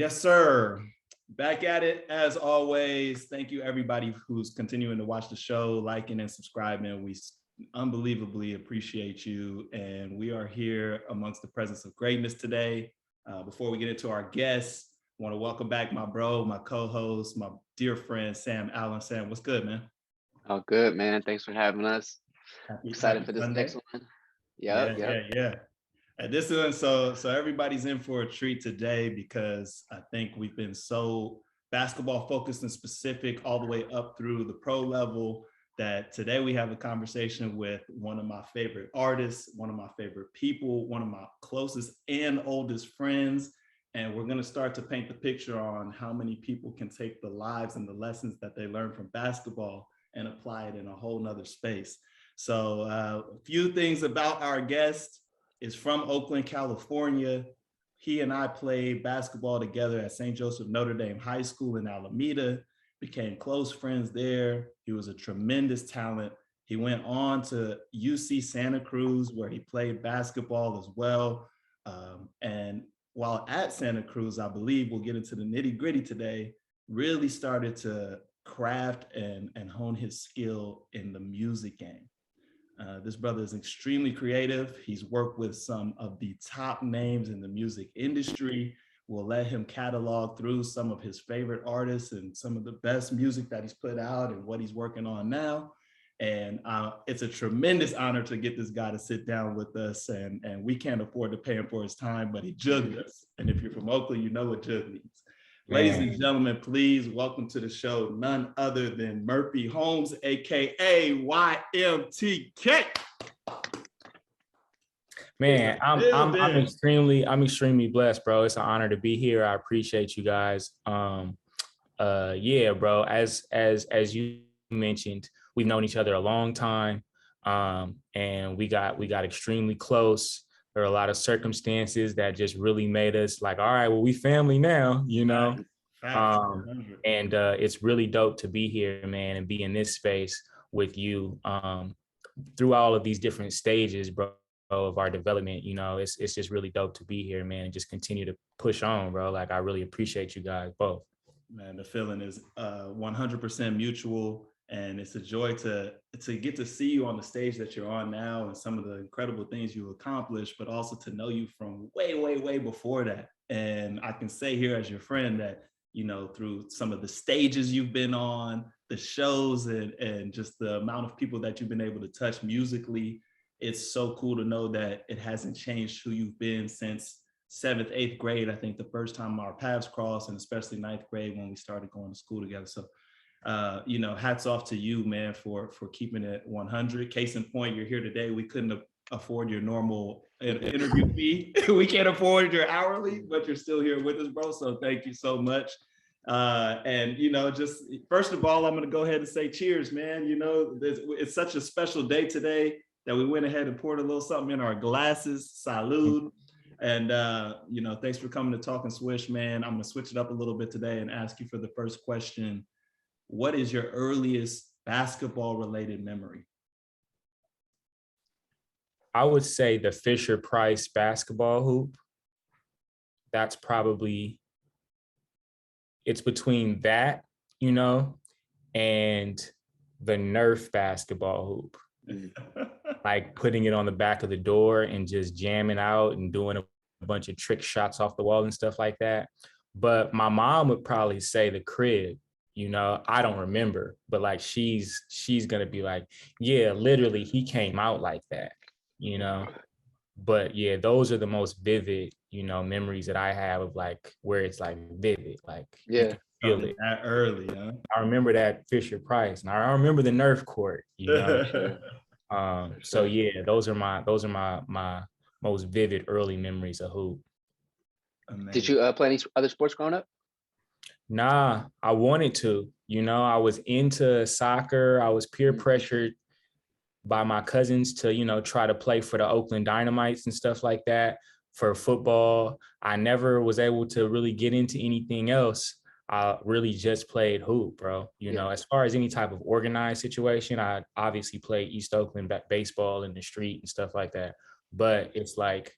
Yes, sir. Back at it as always. Thank you, everybody who's continuing to watch the show, liking and subscribing. We unbelievably appreciate you. And we are here amongst the presence of greatness today. Before we get into our guests, I want to welcome back my bro, my co-host, my dear friend, Sam Allen. Sam, what's good, man? Oh, good, man. Thanks for having us. Excited for this Sunday. next one. Yep. Yeah. And this one, so everybody's in for a treat today because I think we've been so basketball focused and specific all the way up through the pro level that today we have a conversation with one of my favorite artists, one of my favorite people, one of my closest and oldest friends. And we're going to start to paint the picture on how many people can take the lives and the lessons that they learn from basketball and apply it in a whole nother space. So a few things about our guest. Is from Oakland, California. He and I played basketball together at St. Joseph Notre Dame High School in Alameda, became close friends there. He was a tremendous talent. He went on to UC Santa Cruz, where he played basketball as well. And while at Santa Cruz, I believe we'll get into the nitty gritty today, really started to craft and hone his skill in the music game. This brother is extremely creative. He's worked with some of the top names in the music industry. We'll let him catalog through some of his favorite artists and some of the best music that he's put out and what he's working on now. And it's a tremendous honor to get this guy to sit down with us. And we can't afford to pay him for his time, but he jugged us. And if you're from Oakland, you know what jug means. Ladies and gentlemen, please welcome to the show none other than Murphy Holmes, aka YMTK. Man, I'm extremely blessed, bro. It's an honor to be here. I appreciate you guys. Yeah, bro. As you mentioned, we've known each other a long time, and we got extremely close. There are a lot of circumstances that just really made us like, all right, well, we family now, you know. And it's really dope to be here, man, and be in this space with you through all of these different stages, bro, of our development. You know, it's just really dope to be here, man, and just continue to push on, bro. Like, I really appreciate you guys both. Man, the feeling is 100% mutual. And it's a joy to get to see you on the stage that you're on now and some of the incredible things you accomplished, but also to know you from way before that. And I can say here as your friend that, you know, through some of the stages you've been on, the shows and just the amount of people that you've been able to touch musically, it's so cool to know that it hasn't changed who you've been since 7th, 8th grade. I think the first time our paths crossed, and especially 9th grade when we started going to school together. So you know, hats off to you, man, for keeping it 100. Case in point, you're here today. We couldn't afford your normal interview fee. We can't afford your hourly, but you're still here with us, bro. So thank you so much. And, you know, just first of all, I'm going to go ahead and say cheers, man. You know, it's such a special day today that we went ahead and poured a little something in our glasses. Salud. And, you know, thanks for coming to Talk and Swish, man. I'm going to switch it up a little bit today and ask you for the first question. What is your earliest basketball related memory? I would say the Fisher Price basketball hoop. That's probably, it's between that, you know, and the Nerf basketball hoop. Like putting it on the back of the door and just jamming out and doing a bunch of trick shots off the wall and stuff like that. But my mom would probably say the crib. You know, I don't remember, but like she's gonna be like, yeah, literally he came out like that, you know. But yeah, those are the most vivid, you know, memories that I have of like where it's like vivid, like yeah, feel it that early, huh? I remember that Fisher Price, and I remember the Nerf court, you know. So yeah, those are my most vivid early memories of hoop. Amazing. Did you play any other sports growing up? Nah, I wanted to, you know, I was into soccer. I was peer pressured by my cousins to, you know, try to play for the Oakland Dynamites and stuff like that. For football, I never was able to really get into anything else. I really just played hoop, bro. You know, as far as any type of organized situation, I obviously played East Oakland baseball in the street and stuff like that. But it's like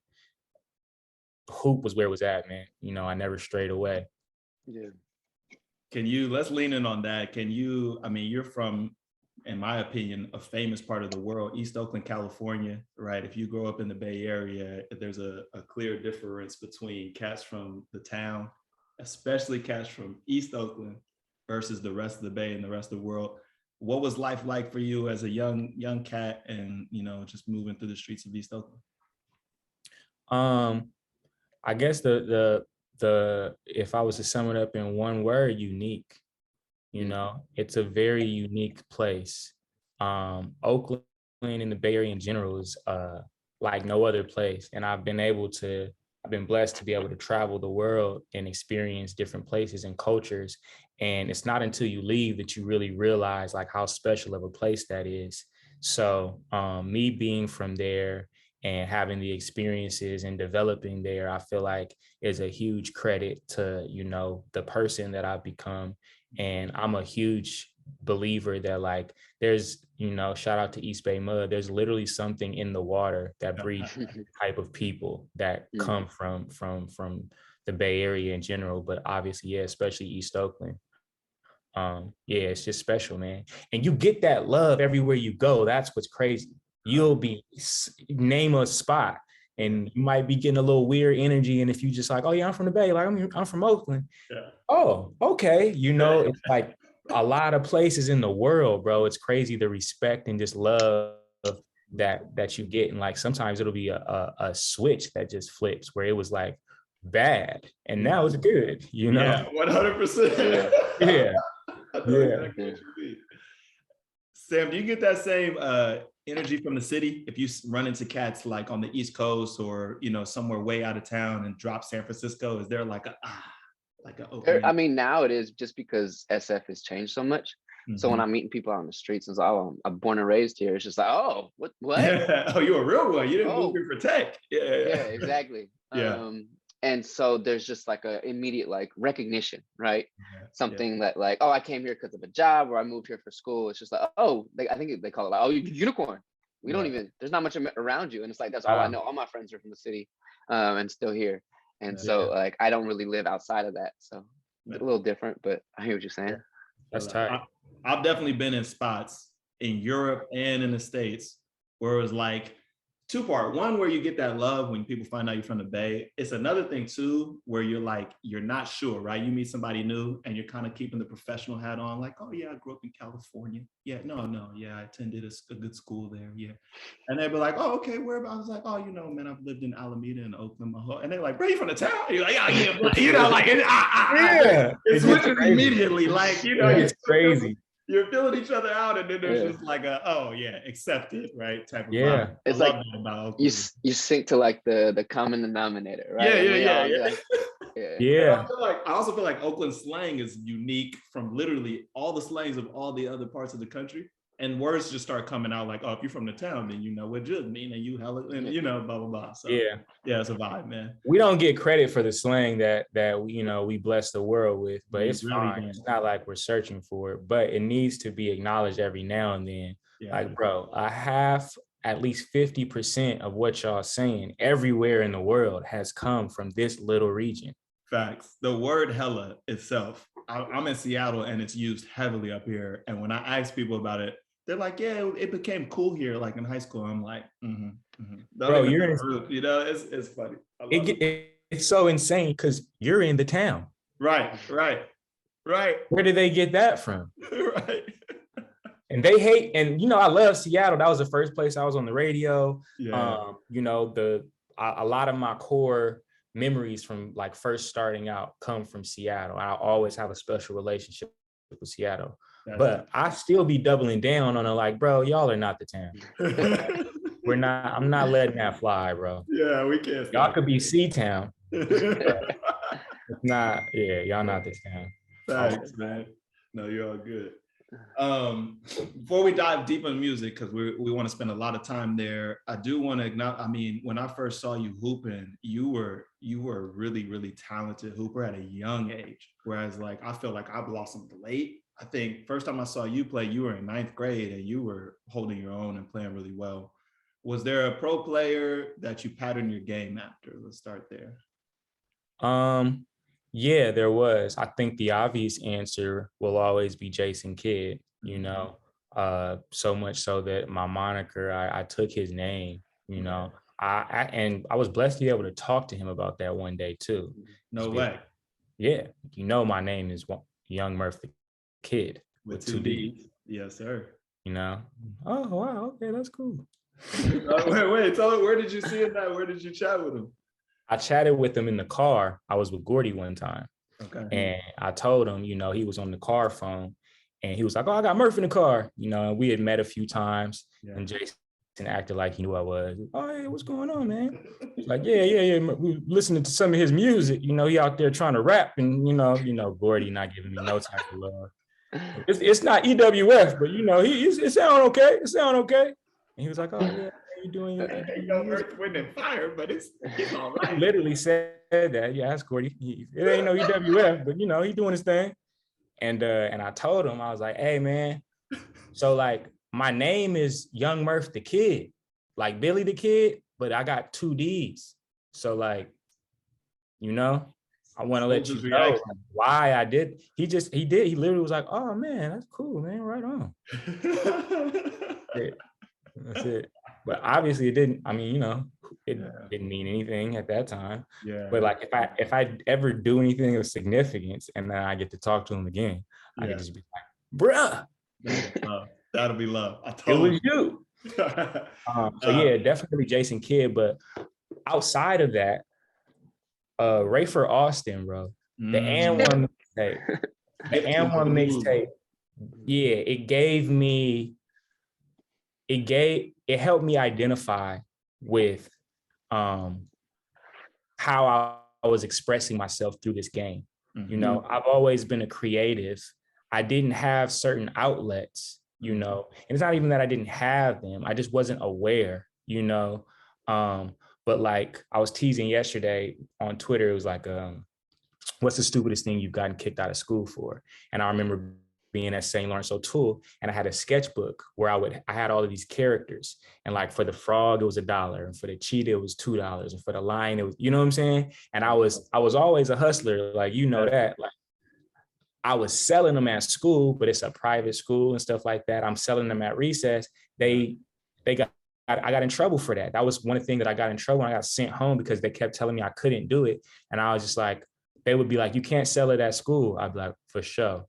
hoop was where it was at, man. You know, I never strayed away. Yeah. Let's lean in on that. I mean, you're from, in my opinion, a famous part of the world, East Oakland, California, right? If you grow up in the Bay Area, there's a clear difference between cats from the town, especially cats from East Oakland versus the rest of the Bay and the rest of the world. What was life like for you as a young cat and, just moving through the streets of East Oakland? I guess the if I was to sum it up in one word, unique. It's a very unique place. Oakland and the Bay Area in general is like no other place. And I've been blessed to be able to travel the world and experience different places and cultures. And it's not until you leave that you really realize like how special of a place that is. So me being from there and having the experiences and developing there, I feel like is a huge credit to, the person that I've become. And I'm a huge believer that like there's, shout out to East Bay Mud, there's literally something in the water that breeds type of people that come from the Bay Area in general, but obviously, yeah, especially East Oakland. Yeah, it's just special, man. And you get that love everywhere you go. That's what's crazy. You'll name a spot and you might be getting a little weird energy. And if you just like, oh yeah, I'm from the Bay, like I'm from Oakland. Yeah. Oh, okay. It's like a lot of places in the world, bro. It's crazy the respect and just love that you get. And like sometimes it'll be a switch that just flips where it was like bad and now it's good, Yeah, 100%. Yeah. Exactly. Sam, do you get that same energy from the city if you run into cats like on the East Coast or somewhere way out of town and drop San Francisco? Is there like a opening? I mean, now it is just because SF has changed so much. So when I'm meeting people out on the streets and it's like, oh, I'm born and raised here, it's just like, oh, what? Oh, you're a real one. You didn't move here for tech. Yeah, exactly. Yeah. And so there's just like a immediate like recognition, right? Something that like, oh, I came here because of a job or I moved here for school. It's just like, oh, I think they call it like, oh, unicorn. We don't even, there's not much around you. And it's like, that's all I know. All my friends are from the city and still here. And so like, I don't really live outside of that. So it's a little different, but I hear what you're saying. That's tight. I've definitely been in spots in Europe and in the States where it was like, two-part. One, where you get that love when people find out you're from the Bay. It's another thing too, where you're not sure, right? You meet somebody new and you're kind of keeping the professional hat on, like, oh yeah, I grew up in California. Yeah, no, yeah, I attended a good school there. Yeah. And they'd be like, oh, okay, whereabouts? I was like, oh, man, I've lived in Alameda and Oakland my whole. And they're like, bro, you from the town? You're like, yeah, like it's switching immediately, like, it's crazy. You're feeling each other out, and then there's just like accepted, right? Type of vibe. It's like you sync to like the common denominator, right? Yeah. I also feel like Oakland slang is unique from literally all the slangs of all the other parts of the country, and words just start coming out like, oh, if you're from the town, then you know what just mean, and you hella, and blah blah blah. So yeah, it's a vibe, man. We don't get credit for the slang that we bless the world with, but it's really fine. It's not like we're searching for it, but it needs to be acknowledged every now and then. Like, bro, I have at least 50% of what y'all saying everywhere in the world has come from this little region. Facts. The word hella itself, I'm in Seattle and it's used heavily up here. And when I ask people about it, they're like, yeah, it became cool here, like in high school. I'm like, bro, you're in, it's funny. It's so insane because you're in the town. Right. Where did they get that from? Right. And they hate, and I love Seattle. That was the first place I was on the radio. Yeah. A lot of my core memories from like first starting out come from Seattle. I always have a special relationship with Seattle. But I still be doubling down on it, like, bro, y'all are not the town. We're not. I'm not letting that fly, bro. Yeah, we can't. Y'all could be C-town. It's not. Yeah, y'all not the town. Thanks, man. No, you're all good. Before we dive deep into music, because we want to spend a lot of time there, I do want to acknowledge, I mean, when I first saw you hooping, you were a really, really talented hooper at a young age. Whereas like, I feel like I blossomed late. I think first time I saw you play, you were in 9th grade and you were holding your own and playing really well. Was there a pro player that you patterned your game after? Let's start there. Yeah, there was. I think the obvious answer will always be Jason Kidd, so much so that my moniker, I took his name, and I was blessed to be able to talk to him about that one day too. No way. Yeah, my name is Young Murph the Kidd with two D's. Yes, sir. Oh, wow. Okay, that's cool. Wait. Tell me, where did you see him at? Where did you chat with him? I chatted with him in the car. I was with Gordy one time. Okay. And I told him, he was on the car phone and he was like, oh, I got Murph in the car. And we had met a few times and Jason acted like he knew I was. Oh, hey, what's going on, man? He's like, yeah. We were listening to some of his music. He out there trying to rap and, Gordy not giving me no type of love. It's not EWF, but it sound okay. It sound okay. And he was like, "Oh yeah, how you doing? Earth, Wind, and Fire, but it's all right." He literally said that. Yeah, that's Gordy. It ain't no EWF, but he doing his thing. And I told him, I was like, "Hey man, so like my name is Young Murph the Kidd, like Billy the Kid, but I got two D's. So like, I want to let you know why I did. He literally was like, oh man, that's cool, man. Right on. That's it. But obviously it didn't, didn't mean anything at that time. Yeah. But like if I ever do anything of significance and then I get to talk to him again, I could just be like, bruh. That'll be love. It was you. So yeah, definitely Jason Kidd. But outside of that, Rayford Austin, bro. The And One mixtape. The And One mixtape. Yeah, it helped me identify with how I was expressing myself through this game. I've always been a creative. I didn't have certain outlets, and it's not even that I didn't have them. I just wasn't aware, but like I was teasing yesterday on Twitter, it was like, what's the stupidest thing you've gotten kicked out of school for? And I remember being at St. Lawrence O'Toole and I had a sketchbook where I had all of these characters. And like for the frog, it was $1. And for the cheetah, it was $2. And for the lion, it was, you know what I'm saying? And I was always a hustler, like, that. Like I was selling them at school, but it's a private school and stuff like that. I'm selling them at recess. I got in trouble for that. That was one thing that I got in trouble when I got sent home because they kept telling me I couldn't do it. And I was just like, they would be like, you can't sell it at school. I'd be like, for sure.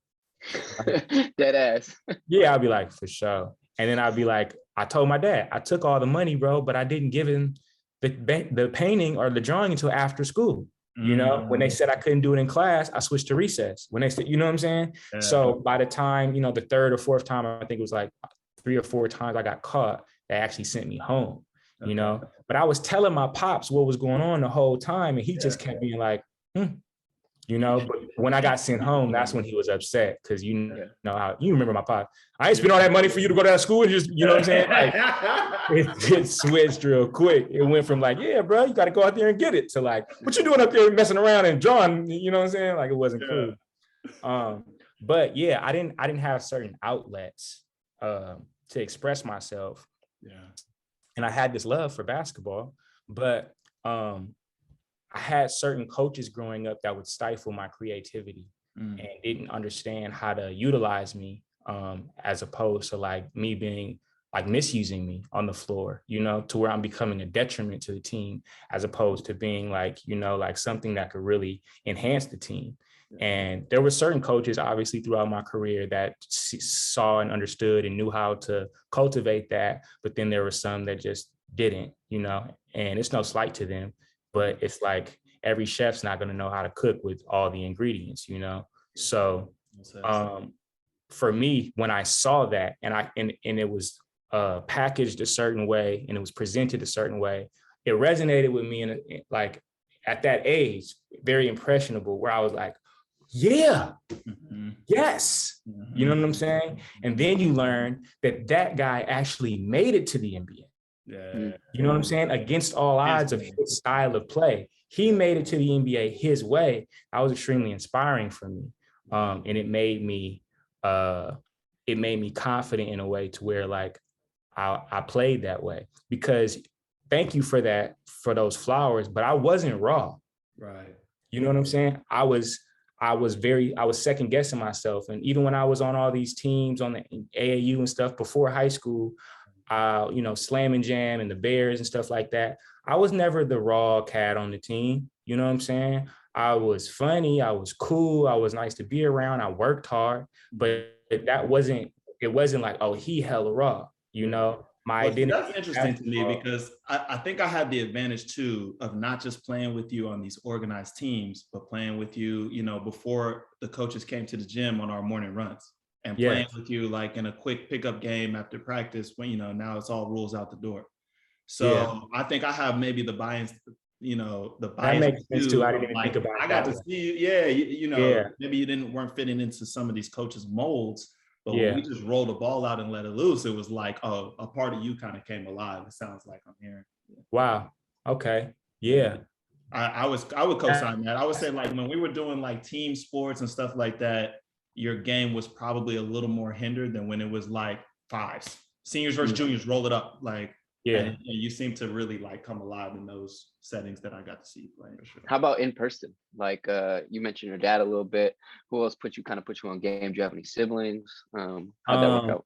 Dead ass. Yeah, I'd be like, for sure. And then I'd be like, I told my dad, I took all the money, bro, but I didn't give him the painting or the drawing until after school. When they said I couldn't do it in class, I switched to recess. When they said, you know what I'm saying? Yeah. So by the time, the third or fourth time, I think it was like 3 or 4 times I got caught, they actually sent me home, but I was telling my pops what was going on the whole time. And he just kept being like, but when I got sent home, that's when he was upset. Cause you know how you remember my pop. I ain't spent all that money for you to go to that school and just, you know what I'm saying? Like it switched real quick. It went from like, yeah, bro, you got to go out there and get it to like, what you doing up there messing around and drawing? You know what I'm saying? Like it wasn't cool. But yeah, I didn't have certain outlets to express myself. Yeah. And I had this love for basketball, but I had certain coaches growing up that would stifle my creativity and didn't understand how to utilize me as opposed to like me being like misusing me on the floor, to where I'm becoming a detriment to the team as opposed to being like, like something that could really enhance the team. And there were certain coaches, obviously, throughout my career that saw and understood and knew how to cultivate that. But then there were some that just didn't, and it's no slight to them. But it's like every chef's not going to know how to cook with all the ingredients, So for me, when I saw that and it was packaged a certain way and it was presented a certain way, it resonated with me. And like at that age, very impressionable, where I was like, yeah, yes. You know what I'm saying? And then you learn that guy actually made it to the NBA. Yeah. You know what I'm saying? Against all odds of his style of play, he made it to the NBA his way. That was extremely inspiring for me, and it made me confident in a way to where like I played that way. Because thank you for that, for those flowers, but I wasn't raw. Right. You know what I'm saying? I was second guessing myself. And even when I was on all these teams on the AAU and stuff before high school, Slam and Jam and the Bears and stuff like that, I was never the raw cat on the team. You know what I'm saying? I was funny. I was cool. I was nice to be around. I worked hard, but it wasn't like, oh, he hella raw, my Well, see, identity. that's interesting to me because I think I had the advantage too of not just playing with you on these organized teams, but playing with you, before the coaches came to the gym on our morning runs and playing with you like in a quick pickup game after practice when, now it's all rules out the door. So I think I have maybe the bias, the bias. That makes sense too. I didn't even think about I got to see you. Maybe you weren't fitting into some of these coaches' molds. But when we just rolled the ball out and let it loose, it was like, oh, a part of you kind of came alive. It sounds like I'm hearing. Wow. Okay. Yeah. I would co-sign that. I would say like when we were doing like team sports and stuff like that, your game was probably a little more hindered than when it was like fives, seniors versus juniors, roll it up. Like, and you seem to really like come alive in those settings that I got to see you playing. For sure. How about in person? Like you mentioned your dad a little bit. Who else put you on game? Do you have any siblings? How'd that work out?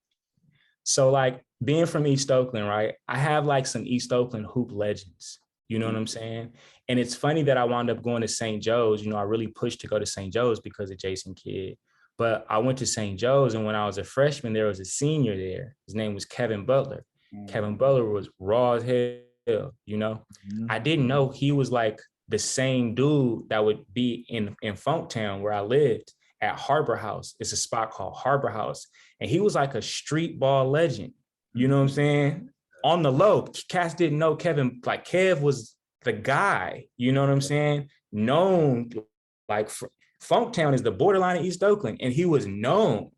So like being from East Oakland, right? I have like some East Oakland hoop legends. You know what I'm saying? And it's funny that I wound up going to St. Joe's. I really pushed to go to St. Joe's because of Jason Kidd. But I went to St. Joe's, and when I was a freshman, there was a senior there. His name was Kevin Butler. Kevin Butler was raw as hell, I didn't know he was like the same dude that would be in Funktown where I lived at Harbor House. It's a spot called Harbor House. And he was like a street ball legend. You know what I'm saying? On the low, cats didn't know Kevin, like Kev was the guy, you know what I'm saying? Known, like Funktown is the borderline of East Oakland, and he was known.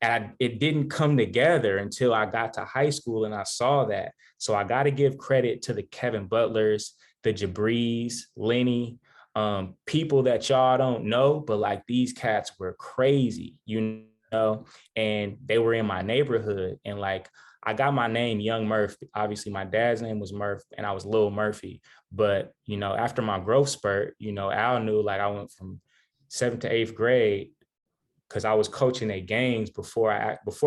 And it didn't come together until I got to high school and I saw that. So I got to give credit to the Kevin Butlers, the Jabrees, Lenny, people that y'all don't know, but like these cats were crazy, and they were in my neighborhood. And like, I got my name Young Murph. Obviously my dad's name was Murph and I was Lil Murphy. But, after my growth spurt, Al knew like I went from 7th to 8th grade, because I was coaching at games before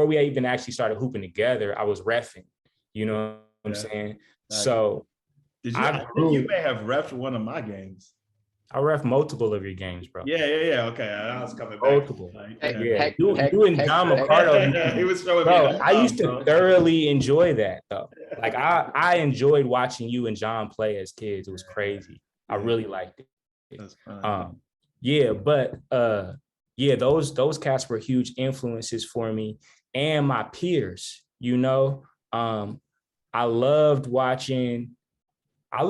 we even actually started hooping together. I was reffing, you know what I'm saying? So I think you may have reffed one of my games. I ref multiple of your games, bro. Yeah. Okay, I was coming back. Multiple. You and John McCardo. He was showing bro, me. I used to thoroughly enjoy that though. Like I enjoyed watching you and John play as kids. It was crazy. I really liked it. That's fun. Those cats were huge influences for me and my peers. I loved watching Q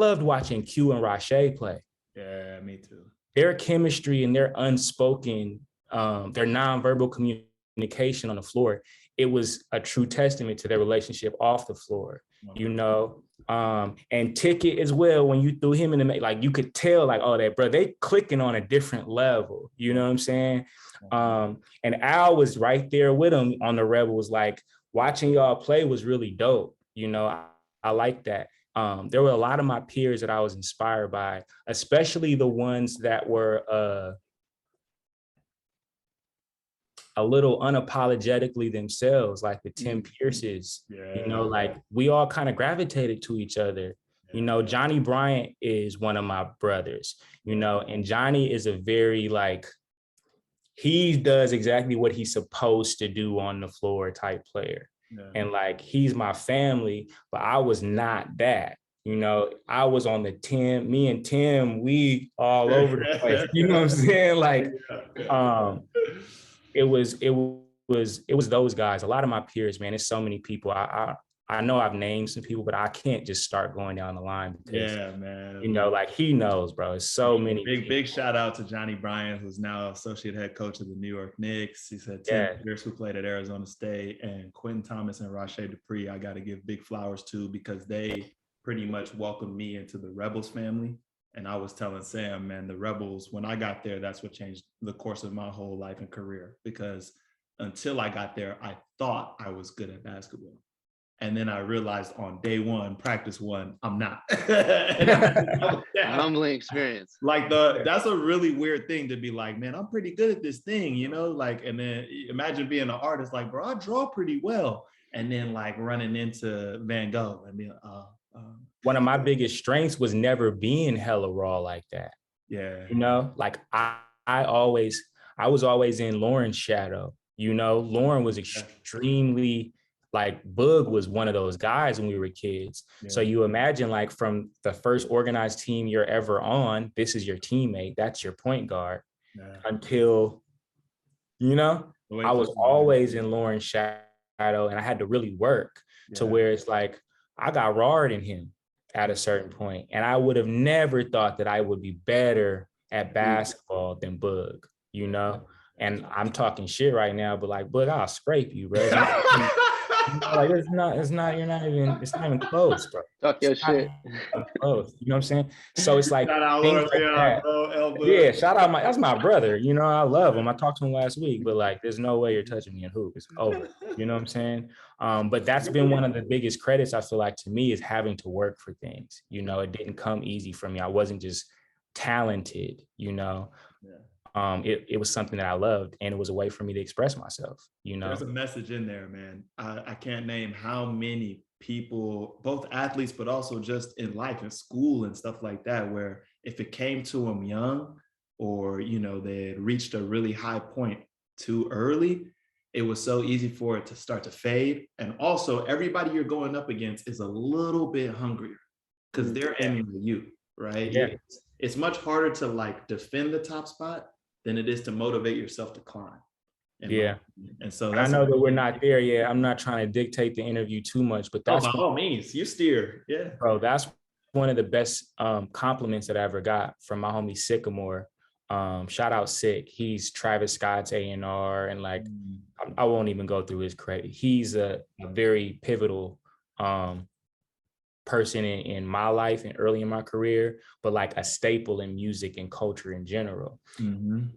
and Rashay play. Yeah, me too. Their chemistry and their unspoken, their nonverbal communication on the floor, it was a true testament to their relationship off the floor. And Ticket as well, when you threw him in the, like, you could tell like, oh, they clicking on a different level, you know what I'm saying? And Al was right there with him on the Rebels. Like, watching y'all play was really dope. I like that. There were a lot of my peers that I was inspired by, especially the ones that were a little unapologetically themselves, like the Tim Pierces. Like we all kind of gravitated to each other. Johnny Bryant is one of my brothers, and Johnny is a very like, he does exactly what he's supposed to do on the floor type player. And like, he's my family, but I was not that. I was on the Tim, me and Tim, we all over the place. You know what I'm saying? Like, it was those guys. A lot of my peers, man. There's so many people. I know I've named some people, but I can't just start going down the line because, man. Like he knows, bro. It's so many. Big shout out to Johnny Bryant, who's now associate head coach of the New York Knicks. He said Tim Pierce, who played at Arizona State, and Quentin Thomas and Rashay Dupree. I got to give big flowers to, because they pretty much welcomed me into the Rebels family. And I was telling Sam, man, the Rebels, when I got there, that's what changed the course of my whole life and career. Because until I got there, I thought I was good at basketball. And then I realized on day one, practice one, I'm not. Humbling experience. Like that's a really weird thing to be like, man, I'm pretty good at this thing, you know? Like, and then imagine being an artist, like, bro, I draw pretty well. And then like running into Van Gogh and being, one of my biggest strengths was never being hella raw like that. yeah. You know, like I was always in Lauren's shadow. You know, Lauren was extremely, like, Boog was one of those guys when we were kids. Yeah. So you imagine, like, from the first organized team you're ever on, this is your teammate, that's your point guard, until, you know, I was always in Lauren's shadow, and I had to really work to where it's like, I got rawer than him at a certain point. And I would have never thought that I would be better at basketball than Boog, you know? And I'm talking shit right now, but like, Boog, I'll scrape you, bro. Like, it's not even close, bro. Talk your shit. Close, you know what I'm saying? So it's like, shout out things like that. Yeah, shout out that's my brother. You know, I love him. I talked to him last week, but like, there's no way you're touching me in hoop. It's over. You know what I'm saying? But that's been one of the biggest credits, I feel like, to me, is having to work for things. You know, it didn't come easy for me. I wasn't just talented, you know. It was something that I loved, and it was a way for me to express myself, you know. There's a message in there, man. I can't name how many people, both athletes, but also just in life, in school and stuff like that, where if it came to them young, or, you know, they had reached a really high point too early, it was so easy for it to start to fade. And also, everybody you're going up against is a little bit hungrier because they're emulating you, right? Yeah. It's much harder to like defend the top spot than it is to motivate yourself to climb. And so I know that we're not there yet. I'm not trying to dictate the interview too much, but that's by all means, you steer. Yeah, bro, that's one of the best compliments that I ever got from my homie Sycamore. Shout out Sick. He's Travis Scott's A&R, and like, I won't even go through his credit. He's a very pivotal person in my life and early in my career, but like a staple in music and culture in general. And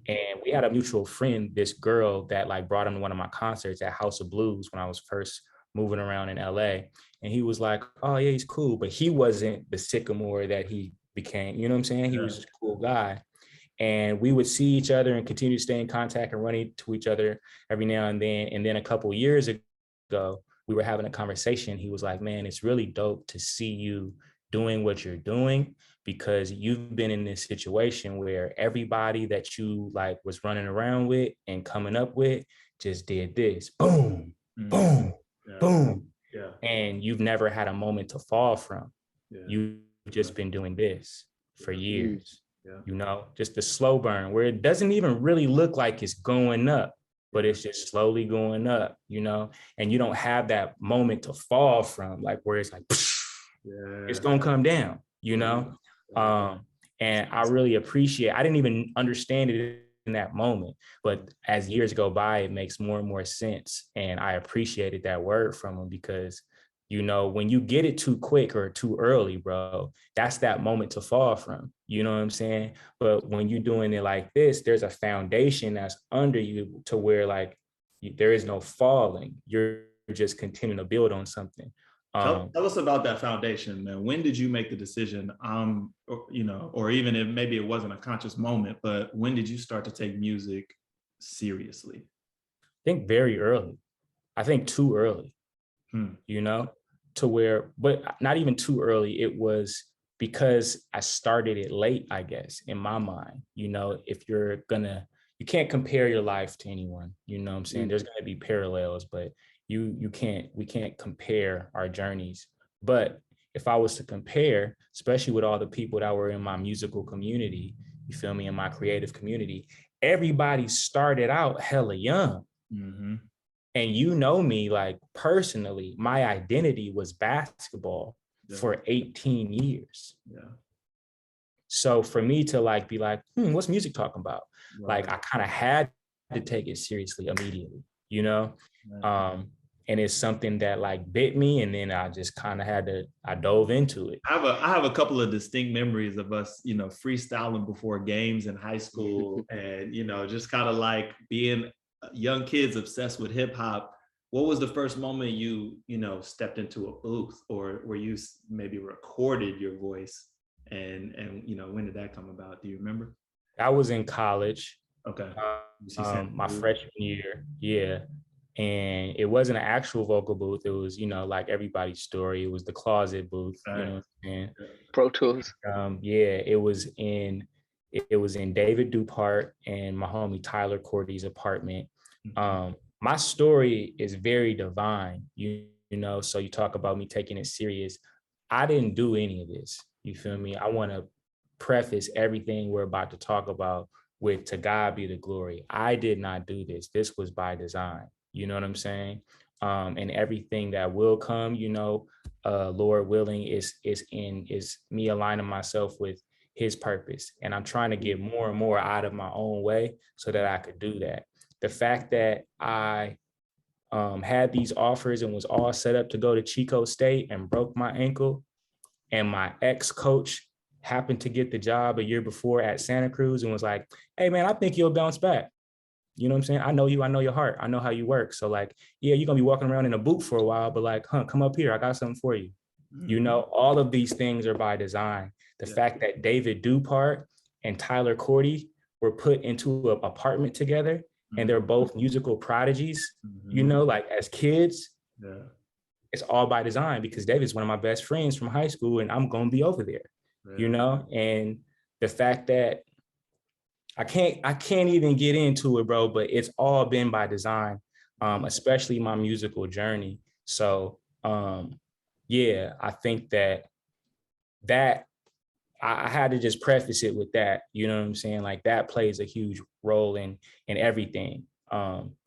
we had a mutual friend, this girl that like brought him to one of my concerts at House of Blues when I was first moving around in LA. And he was like, oh yeah, he's cool. But he wasn't the Sycamore that he became, you know what I'm saying? He was just a cool guy. And we would see each other and continue to stay in contact and run into each other every now and then. And then a couple of years ago, we were having a conversation. He was like, man, it's really dope to see you doing what you're doing, because you've been in this situation where everybody that you like was running around with and coming up with just did this, boom, boom, boom. And you've never had a moment to fall from. You've just been doing this for years, you know, just the slow burn where it doesn't even really look like it's going up, but it's just slowly going up, you know, and you don't have that moment to fall from, like where it's like, it's going to come down, you know? And I really appreciate, I didn't even understand it in that moment, but as years go by, it makes more and more sense. And I appreciated that word from him, because, you know, when you get it too quick or too early, bro, that's that moment to fall from, you know what I'm saying? But when you're doing it like this, there's a foundation that's under you to where like there is no falling. You're just continuing to build on something. Tell us about that foundation, man. When did you make the decision, you know, or even if maybe it wasn't a conscious moment, but when did you start to take music seriously? I think very early. I think too early, you know, to where, but not even too early. It was because I started it late, I guess, in my mind. You know, if you're gonna, you can't compare your life to anyone, you know what I'm saying? There's gonna be parallels, but we can't compare our journeys. But if I was to compare, especially with all the people that were in my musical community, you feel me, in my creative community, everybody started out hella young. And you know me, like personally, my identity was basketball for 18 years. So for me to like be like, what's music talking about? Like I kind of had to take it seriously immediately, you know? And it's something that like bit me, and then I just kind of I dove into it. I have a couple of distinct memories of us, you know, freestyling before games in high school, and, you know, just kind of like being young kids obsessed with hip hop, what was the first moment you stepped into a booth, or where you maybe recorded your voice, and when did that come about? Do you remember? I was in college. Okay. My freshman year, yeah. And it wasn't an actual vocal booth. It was, like everybody's story. It was the closet booth. Right. You know what I'm saying? Pro Tools. Yeah, it was in David Dupart and my homie Tyler Cordy's apartment. My story is very divine, you know. So you talk about me taking it serious. I didn't do any of this. You feel me? I want to preface everything we're about to talk about with "To God be the glory." I did not do this. This was by design. You know what I'm saying? And everything that will come, Lord willing, is me aligning myself with His purpose. And I'm trying to get more and more out of my own way so that I could do that. The fact that I had these offers and was all set up to go to Chico State and broke my ankle, and my ex-coach happened to get the job a year before at Santa Cruz and was like, "Hey man, I think you'll bounce back. You know what I'm saying? I know you, I know your heart, I know how you work. So like, yeah, you're gonna be walking around in a boot for a while, but like, come up here, I got something for you." All of these things are by design. The fact that David Dupart and Tyler Cordy were put into an apartment together, and they're both musical prodigies, like as kids, it's all by design, because David's one of my best friends from high school and I'm gonna be over there, and the fact that I can't even get into it, bro, but it's all been by design, especially my musical journey. So yeah, I think that I had to just preface it with that, you know what I'm saying? Like that plays a huge role in everything.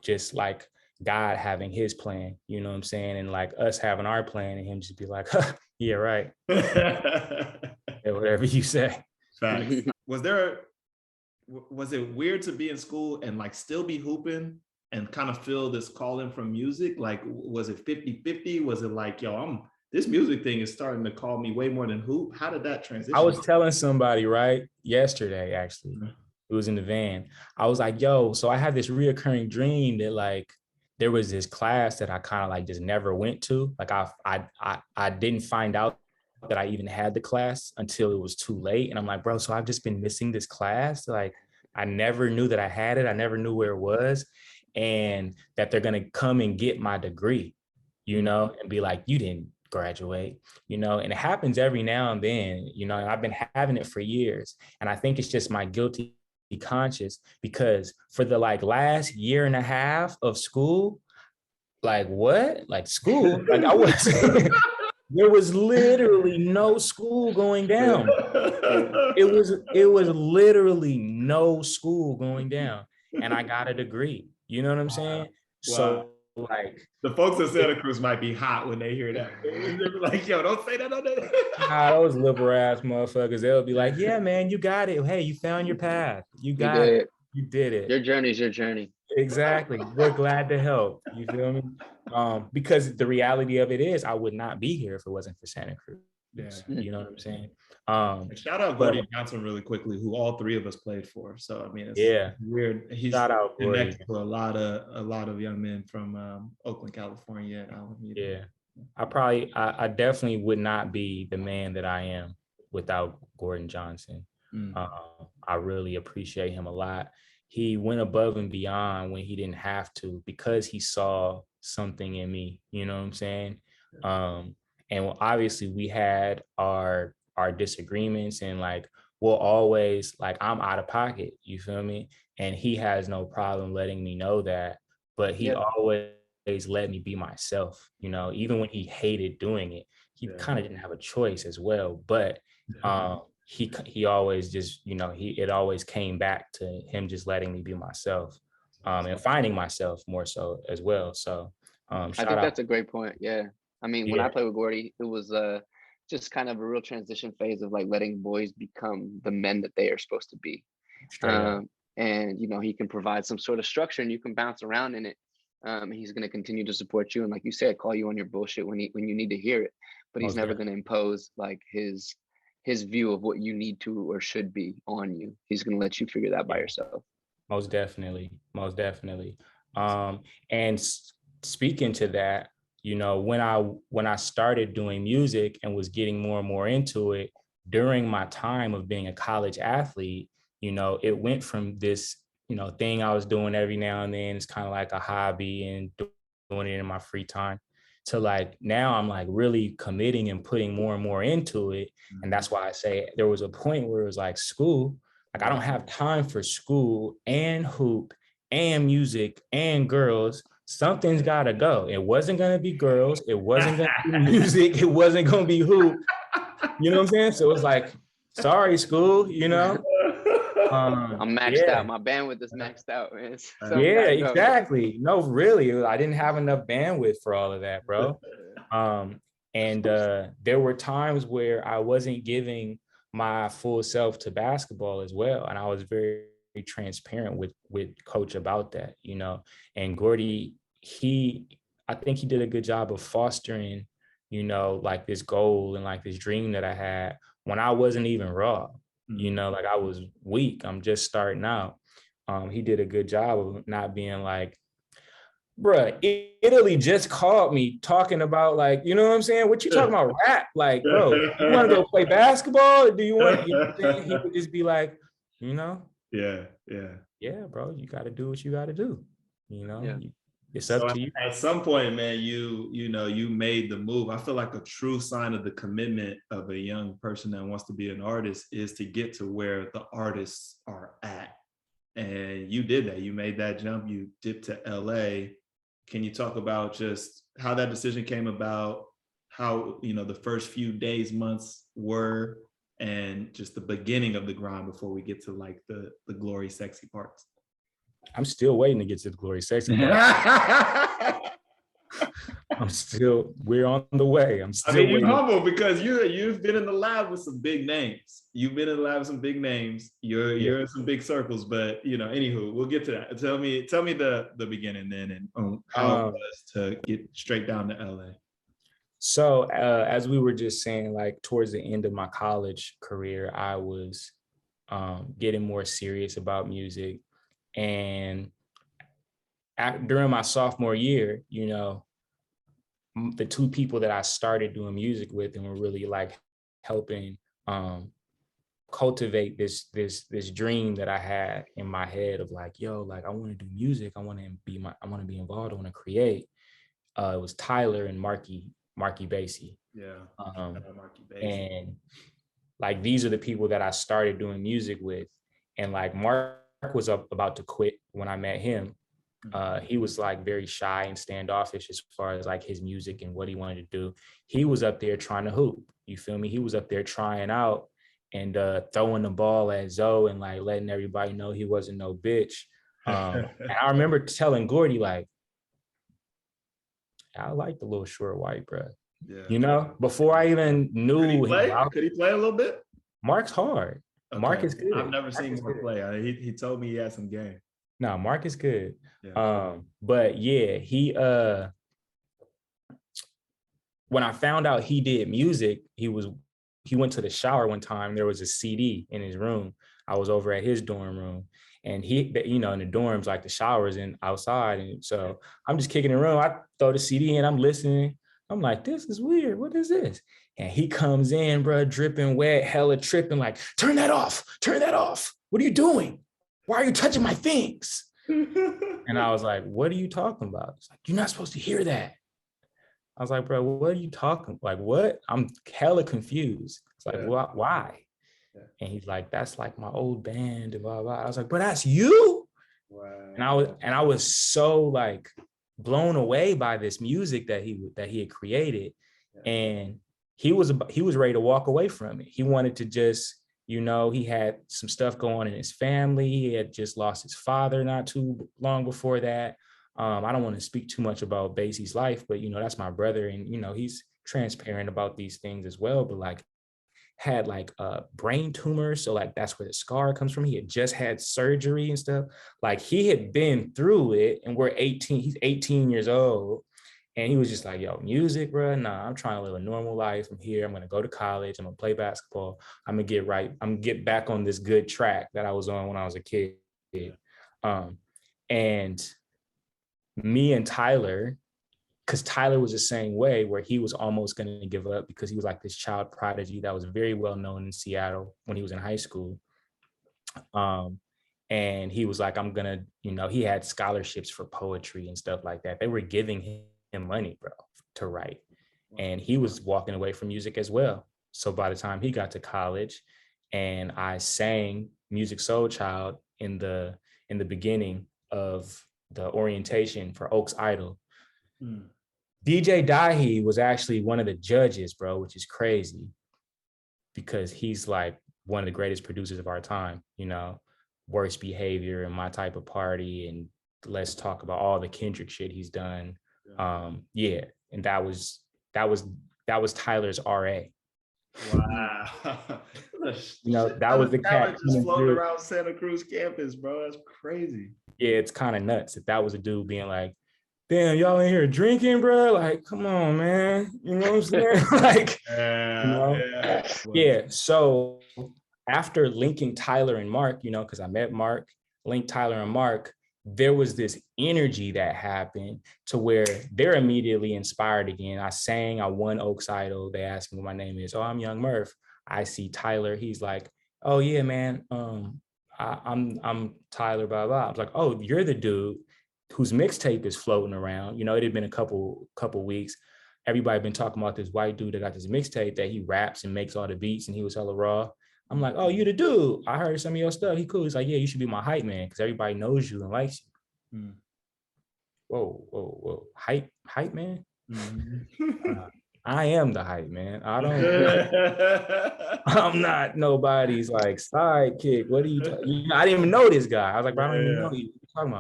Just like God having His plan, you know what I'm saying? And like us having our plan and Him just be like, huh, yeah, right. Yeah, whatever you say. Facts. Was it weird to be in school and like still be hooping and kind of feel this calling from music? Like, was it 50-50? Was it like, yo, this music thing is starting to call me way more than hoop? How did that transition? I was telling somebody yesterday, actually, it was in the van. I was like, yo, so I had this reoccurring dream that like, there was this class that I kind of like just never went to. Like I didn't find out that I even had the class until it was too late. And I'm like, bro, so I've just been missing this class. Like I never knew that I had it. I never knew where it was. And that they're going to come and get my degree, and be like, you didn't graduate, and it happens every now and then, and I've been having it for years. And I think it's just my guilty conscience, because for the like last year and a half of school, like what? Like school? Like I was there was literally no school going down. It was literally no school going down. And I got a degree. You know what I'm saying? Wow. So like the folks in Santa Cruz might be hot when they hear that. They're like, yo, don't say that on that. Nah, those liberal ass motherfuckers, they'll be like, yeah, man, you got it. Hey, you found your path. You got it. You did it. Your journey is your journey. Exactly. We're glad to help. You feel me? Because the reality of it is I would not be here if it wasn't for Santa Cruz. Yeah. You know what I'm saying? Shout out Gordy Johnson really quickly, who all three of us played for. So I mean, it's weird. He's shout out connected to a lot of young men from Oakland, California. Yeah, I definitely would not be the man that I am without Gordon Johnson. I really appreciate him a lot. He went above and beyond when he didn't have to, because he saw something in me. You know what I'm saying? And obviously we had our disagreements, and like we'll always, like, I'm out of pocket, you feel me? And he has no problem letting me know that, but he always let me be myself, even when he hated doing it. He kind of didn't have a choice as well, but he always just, it always came back to him just letting me be myself, and finding myself more so as well. So I think that's a great point. Yeah. I mean, when I played with Gordy, it was just kind of a real transition phase of like letting boys become the men that they are supposed to be. And, he can provide some sort of structure and you can bounce around in it. He's going to continue to support you. And like you said, call you on your bullshit when you need to hear it, but he's never going to impose like his view of what you need to or should be on you. He's going to let you figure that by yourself. Most definitely. And speaking to that, you know, when I started doing music and was getting more and more into it during my time of being a college athlete, you know, it went from this, you know, thing I was doing every now and then. It's kind of like a hobby and doing it in my free time, to like now I'm like really committing and putting more and more into it. And that's why I say there was a point where it was like school, like I don't have time for school and hoop and music and girls. Something's got to go. It wasn't going to be girls. It wasn't going to be music. It wasn't going to be hoop. You know what I'm saying? So it's like, sorry, school, you know? I'm maxed out. My bandwidth is maxed out, man. So yeah, exactly. No, really, I didn't have enough bandwidth for all of that, bro. And there were times where I wasn't giving my full self to basketball as well, and I was very transparent with coach about that, you know. And Gordy, I think he did a good job of fostering, you know, like this goal and like this dream that I had when I wasn't even raw. You know, like I was weak. I'm just starting out. He did a good job of not being like, bruh, Italy just called me talking about like, you know what I'm saying? What you talking about rap? Like, bro, you want to go play basketball? Or do you want, you know what I'm saying? He would just be like, you know? Yeah, bro, you got to do what you got to do. You know, it's up to you. At some point, man, you know, you made the move. I feel like a true sign of the commitment of a young person that wants to be an artist is to get to where the artists are at. And you did that. You made that jump. You dipped to LA. Can you talk about just how that decision came about, how, you know, the first few days, months were, and just the beginning of the grind before we get to like the glory, sexy parts? I'm still waiting to get to the glory sexy part. We're on the way. I'm still waiting. You're humble because you've been in the lab with some big names. You've been in the lab with some big names. You're in some big circles, but you know, anywho, we'll get to that. Tell me the beginning then, and how it was to get straight down to LA. So as we were just saying, like towards the end of my college career, I was getting more serious about music. And during my sophomore year, you know, the two people that I started doing music with and were really like helping cultivate this dream that I had in my head of like, yo, like I want to do music. I want to be involved. I want to create. It was Tyler and Marc E, Bassy. And like, these are the people that I started doing music with. And like Marc was about to quit when I met him. He was like very shy and standoffish as far as like his music and what he wanted to do. He was up there trying to hoop. You feel me? He was up there trying out and throwing the ball at Zoe and like letting everybody know he wasn't no bitch. And I remember telling Gordy, like, I like the little short white, bro. You know, before I even knew. Could he play a little bit? Marc's hard. Okay. Marc is good. I've never seen him play. He told me he had some game. No, Marc is good. But yeah, he when I found out he did music, he went to the shower one time. There was a CD in his room. I was over at his dorm room, and he, you know, in the dorms, like the showers and outside. And so I'm just kicking the room. I throw the CD in, I'm listening. I'm like, this is weird. What is this? And he comes in, bro, dripping wet, hella tripping, like, turn that off. Turn that off. What are you doing? Why are you touching my things? And I was like, what are you talking about? It's like, you're not supposed to hear that. I was like, bro, what are you talking? Like, what? I'm hella confused. It's like, why? And he's like, that's like my old band and blah, blah. I was like, but that's you? Wow. And I was so like blown away by this music that he had created. And he was ready to walk away from it. He wanted to just, you know, he had some stuff going on in his family. He had just lost his father not too long before that. I don't want to speak too much about Bassy's life, but, you know, that's my brother. And, you know, he's transparent about these things as well. But like, had like a brain tumor. So like, that's where the scar comes from. He had just had surgery and stuff. Like, he had been through it, and he's 18 years old. And he was just like, yo, music, bro, nah, I'm trying to live a normal life. I'm here. I'm going to go to college. I'm going to play basketball. I'm going to get back on this good track that I was on when I was a kid. And me and Tyler because Tyler was the same way, where he was almost going to give up because he was like this child prodigy that was very well known in Seattle when he was in high school. And he was like, I'm gonna, he had scholarships for poetry and stuff like that. They were giving him money, bro, to write. And he was walking away from music as well. So by the time he got to college, and I sang Music Soul Child in the beginning of the orientation for Oaks Idol. DJ Dahi was actually one of the judges, bro, which is crazy because he's like one of the greatest producers of our time, Worst Behavior and My Type of Party, and let's talk about all the Kendrick shit he's done. And that was Tyler's RA. Wow. That was the cat just floating around Santa Cruz campus, bro. That's crazy. Yeah, it's kind of nuts that was a dude being like, damn, y'all in here drinking, bro? Like, come on, man. You know what I'm saying? Yeah. So after linking Tyler and Marc, because I met Marc, linked Tyler and Marc, there was this energy that happened to where they're immediately inspired again. I sang, I won Oaks Idol. They asked me what my name is. Oh, I'm Young Murph. I see Tyler. He's like, oh yeah, man. I'm Tyler, blah, blah. I was like, oh, you're the dude whose mixtape is floating around. It had been a couple weeks. Everybody been talking about this white dude that got this mixtape that he raps and makes all the beats, and he was hella raw. I'm like, oh, you the dude. I heard some of your stuff. He cool. He's like, yeah, you should be my hype man because everybody knows you and likes you. Whoa. Hype man? I am the hype man. I don't, I'm not nobody's like sidekick. What are you talking? I didn't even know this guy. I was like, bro, I don't even know you. What are you talking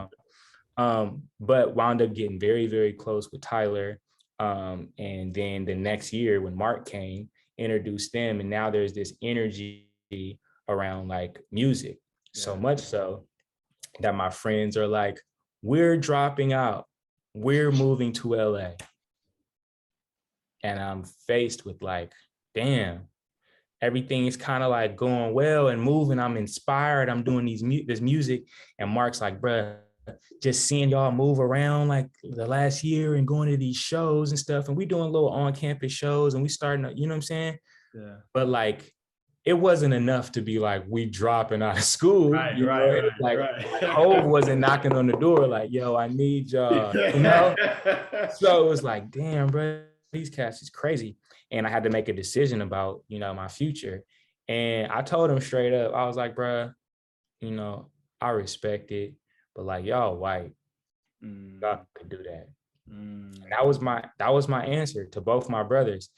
about? But wound up getting very, very close with Tyler. And then the next year when Marc came, introduced them, and now there's this energy around like music, so much so that my friends are like, we're dropping out, we're moving to LA. And I'm faced with like, damn, everything is kind of like going well and moving. I'm inspired. I'm doing this music. And Marc's like, bruh, just seeing y'all move around like the last year and going to these shows and stuff. And we doing little on-campus shows and we starting to, you know what I'm saying? Yeah. But like, it wasn't enough to be like, we dropping out of school. Right. Holmes wasn't knocking on the door like, yo, I need y'all, So it was like, damn, bro, these cats is crazy. And I had to make a decision about, my future. And I told him straight up, I was like, bro, I respect it, but like, y'all white, y'all could do that. That was my answer to both my brothers.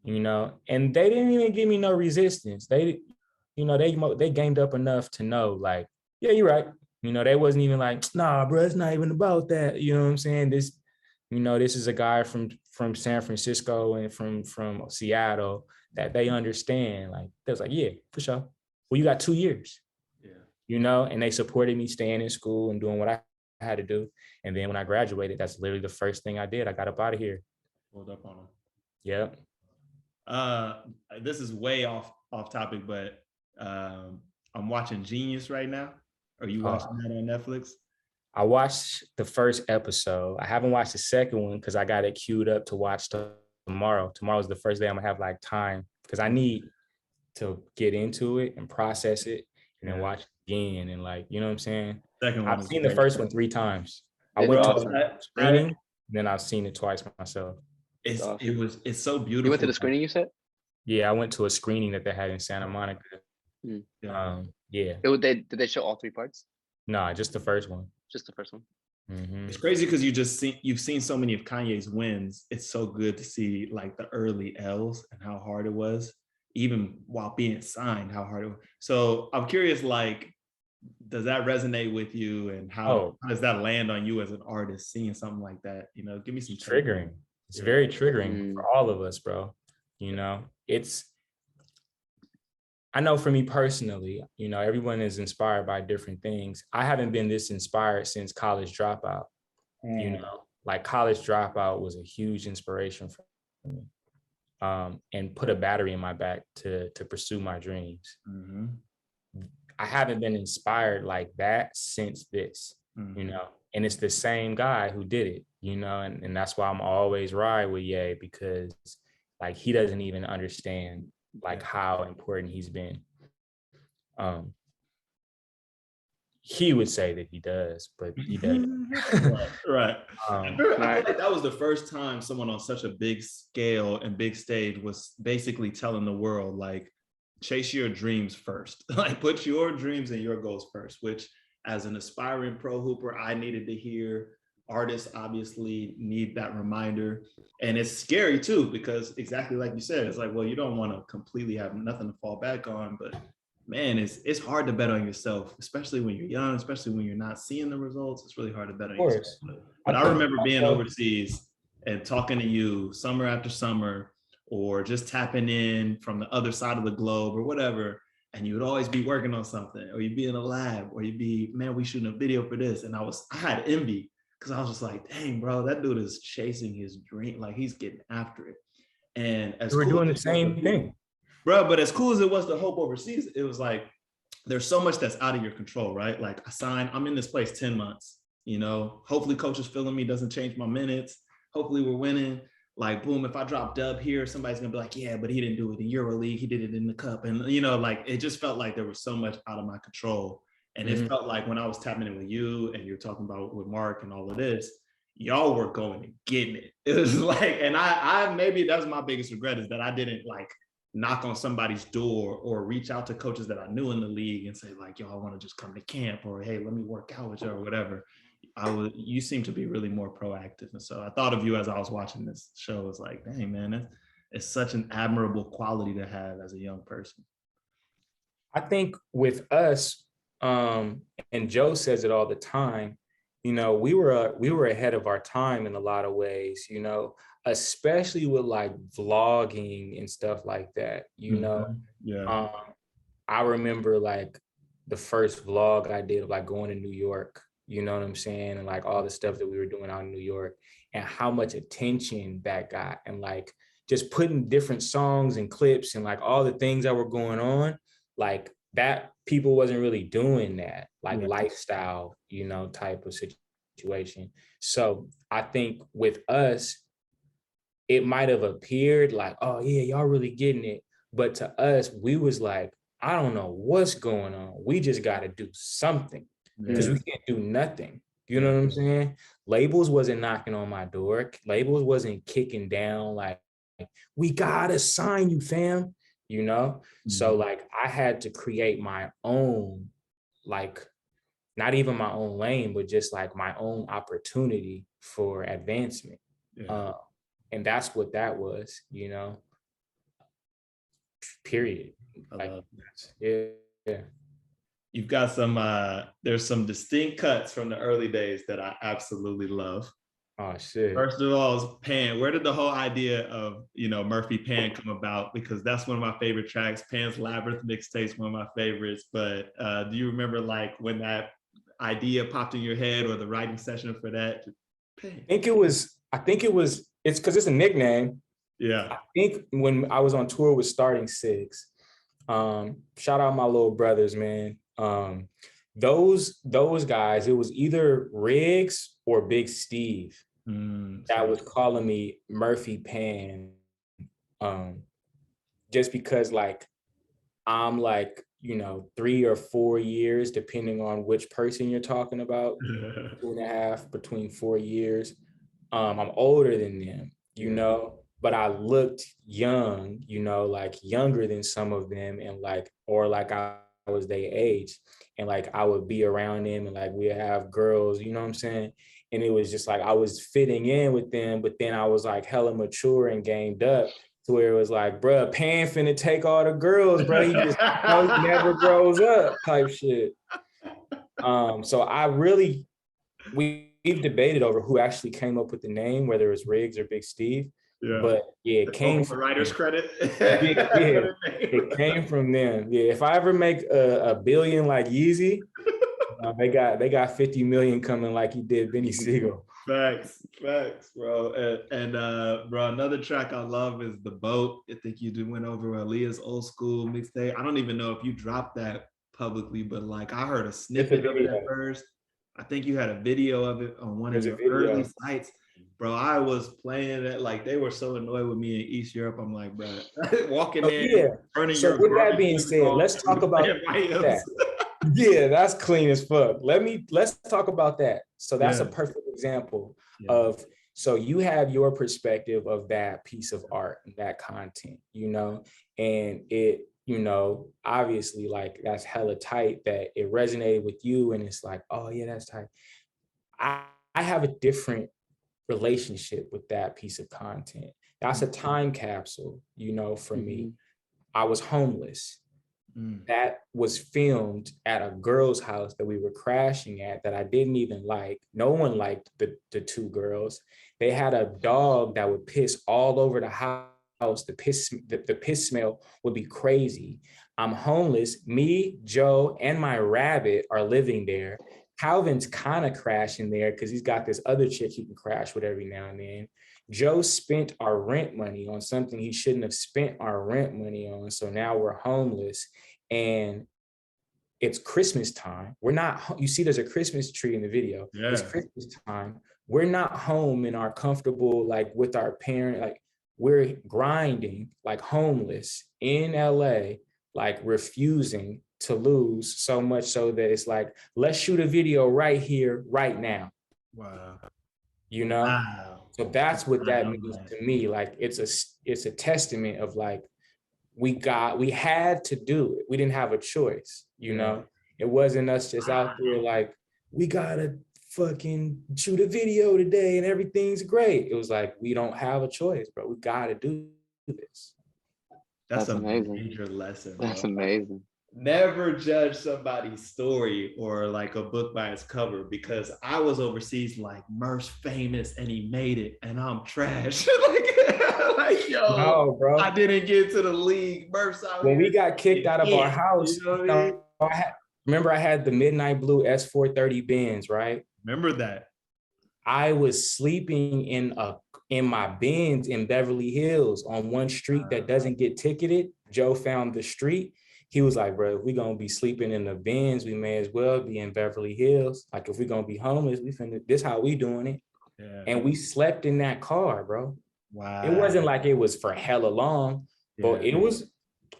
And they didn't even give me no resistance. They gamed up enough to know like, yeah, you're right. They wasn't even like, nah, bro, it's not even about that. You know what I'm saying? This is a guy from San Francisco and from Seattle that they understand. Like, they was like, yeah, for sure. Well, you got 2 years. Yeah. And they supported me staying in school and doing what I had to do. And then when I graduated, that's literally the first thing I did. I got up out of here. Pulled up on them. Yeah. This is way off topic, but I'm watching Genius right now. Are you watching that on Netflix? I watched the first episode. I haven't watched the second one because I got it queued up to watch tomorrow. Tomorrow's the first day I'm gonna have like time because I need to get into it and process it and then watch it again and like, you know what I'm saying? I've seen the first one 3 times. I went to a screening, then I've seen it twice myself. It's so beautiful. You went to the screening, you said? Yeah, I went to a screening that they had in Santa Monica. Yeah. Did they show all 3 parts? No, just the first one. Just the first one. Mm-hmm. It's crazy because you've seen so many of Kanye's wins. It's so good to see like the early L's and how hard it was, even while being signed, how hard it was. So I'm curious, like, does that resonate with you, and how does that land on you as an artist, seeing something like that? Give me some triggering. It's very triggering for all of us, bro. I know for me personally, everyone is inspired by different things. I haven't been this inspired since College Dropout. Like College Dropout was a huge inspiration for me, and put a battery in my back to pursue my dreams. I haven't been inspired like that since this. And it's the same guy who did it, you know, and that's why I'm always ride with Ye, because like he doesn't even understand like how important he's been. He would say that he does, but he doesn't. Right. I feel Right. like that was the first time someone on such a big scale and big stage was basically telling the world, like, chase your dreams first. Like, put your dreams and your goals first, which as an aspiring pro hooper, I needed to hear. Artists obviously need that reminder. And it's scary too, because exactly like you said, it's like, well, you don't want to completely have nothing to fall back on, but man, it's hard to bet on yourself, especially when you're young, especially when you're not seeing the results. It's really hard to bet on yourself. But I remember being overseas and talking to you summer after summer, or just tapping in from the other side of the globe or whatever, and you would always be working on something, or you'd be in a lab, or you'd be, man, we shooting a video for this. And I had envy, because I was just like, dang, bro, that dude is chasing his dream. Like, he's getting after it. And as we're doing the same thing. Bro, but as cool as it was to hope overseas, it was like, there's so much that's out of your control, right? Like, I'm in this place 10 months, you know, hopefully coach is feeling me, doesn't change my minutes. Hopefully we're winning. Like, boom, if I drop dub here, somebody's gonna be like, yeah, but he didn't do it in EuroLeague, he did it in the cup. And, you know, like, it just felt like there was so much out of my control. And it felt like when I was tapping in with you and you're talking about with Marc and all of this, y'all were going and getting it. It was like, and I maybe that's my biggest regret, is that I didn't like knock on somebody's door or reach out to coaches that I knew in the league and say, like, yo, I want to just come to camp, or hey, let me work out with you, or whatever. You seem to be really more proactive. And so I thought of you as I was watching this show. It's like, dang, man, it's such an admirable quality to have as a young person. I think with us, and Joe says it all the time, you know, we were ahead of our time in a lot of ways, you know, especially with like vlogging and stuff like that, you know. Yeah. I remember like the first vlog I did of like going to New York, you know what I'm saying? And like all the stuff that we were doing out in New York, and how much attention that got, and like just putting different songs and clips and like all the things that were going on, like that people wasn't really doing that, like lifestyle, you know, type of situation. So I think with us, it might have appeared like, oh yeah, y'all really getting it. But to us, we was like, I don't know what's going on. We just got to do something, because we can't do nothing. You know what I'm saying? Labels wasn't knocking on my door. Labels wasn't kicking down like, we gotta sign you, fam. You know? So like I had to create my own, like, not even my own lane, but just like my own opportunity for advancement. And that's what that was, you know, period. Like, yeah. You've got there's some distinct cuts from the early days that I absolutely love. Oh shit. First of all, is Pan. Where did the whole idea of, you know, Murphy Pan come about? Because that's one of my favorite tracks. Pan's Labyrinth mixtape's one of my favorites. But do you remember like when that idea popped in your head, or the writing session for that? Pan. I think it was, it's because it's a nickname. Yeah. I think when I was on tour with Starting Six, shout out my little brothers, man. Those guys, it was either Riggs or Big Steve that was calling me Murphy Pan. Just because like I'm like, you know, 3 or 4 years, depending on which person you're talking about, 2.5 between 4 years. I'm older than them, you know, but I looked young, you know, like younger than some of them, and like, or like I was their age, and like I would be around them, and like we have girls, you know what I'm saying? And it was just like I was fitting in with them, but then I was like hella mature and gamed up to where it was like, bruh, Pan finna take all the girls, bro. He just he never grows up type shit. So I really, we've debated over who actually came up with the name, whether it was Riggs or Big Steve. Yeah. But yeah, it came from the writer's credit. It came from them. Yeah, if I ever make a billion like Yeezy, they got 50 million coming like he did Benny Siegel. Facts, bro. And bro, another track I love is The Boat. I think you went over Aaliyah's old school mixtape. I don't even know if you dropped that publicly, but like I heard a snippet of it at first. I think you had a video of it on one There's of a your early video. sites. Bro, I was playing it like they were so annoyed with me in East Europe. I'm like, bro, walking Oh, in, yeah. turning So your with that garage being music said, on, let's talk about that. hymns. Yeah, that's clean as fuck. Let's talk about that. So that's a Yeah. perfect example Yeah. of, so you have your perspective of that piece of art and that content, you know, and it, you know, obviously like that's hella tight that it resonated with you and it's like, oh yeah, that's tight. I have a different relationship with that piece of content. That's a time capsule, you know, for me. I was homeless. That was filmed at a girl's house that we were crashing at that I didn't even like. No one liked the two girls. They had a dog that would piss all over the house. The piss smell would be crazy. I'm homeless. Me, Joe, and my rabbit are living there. Calvin's kind of crashing there because he's got this other chick he can crash with every now and then. Joe spent our rent money on something he shouldn't have spent our rent money on. So now we're homeless and it's Christmas time. We're not, you see, there's a Christmas tree in the video. Yeah. It's Christmas time. We're not home in our comfortable, like with our parent, like we're grinding like homeless in LA, like refusing to lose so much so that it's like, let's shoot a video right here, right now. Wow. You know? Wow. So that's what that means to me. Like it's a testament of like, we had to do it. We didn't have a choice, you know? It wasn't us just out there like, we gotta fucking shoot a video today and everything's great. It was like, we don't have a choice, bro. We gotta do this. That's a amazing. major lesson. That's bro. amazing. Never judge somebody's story or like a book by its cover, because I was overseas like Murph's famous and he made it and I'm trash. like yo, No, bro. I didn't get to the league. Murph's out when here. we got kicked out of our house, you know what I mean? Remember I had the midnight blue S430 Benz, right? Remember that. I was sleeping in my Benz in Beverly Hills on one street that doesn't get ticketed. Joe found the street. He was like, bro, if we're going to be sleeping in the Benz, we may as well be in Beverly Hills. Like, if we're going to be homeless, this how we doing it. Yeah. And we slept in that car, bro. Wow. It wasn't like it was for hella long, but it was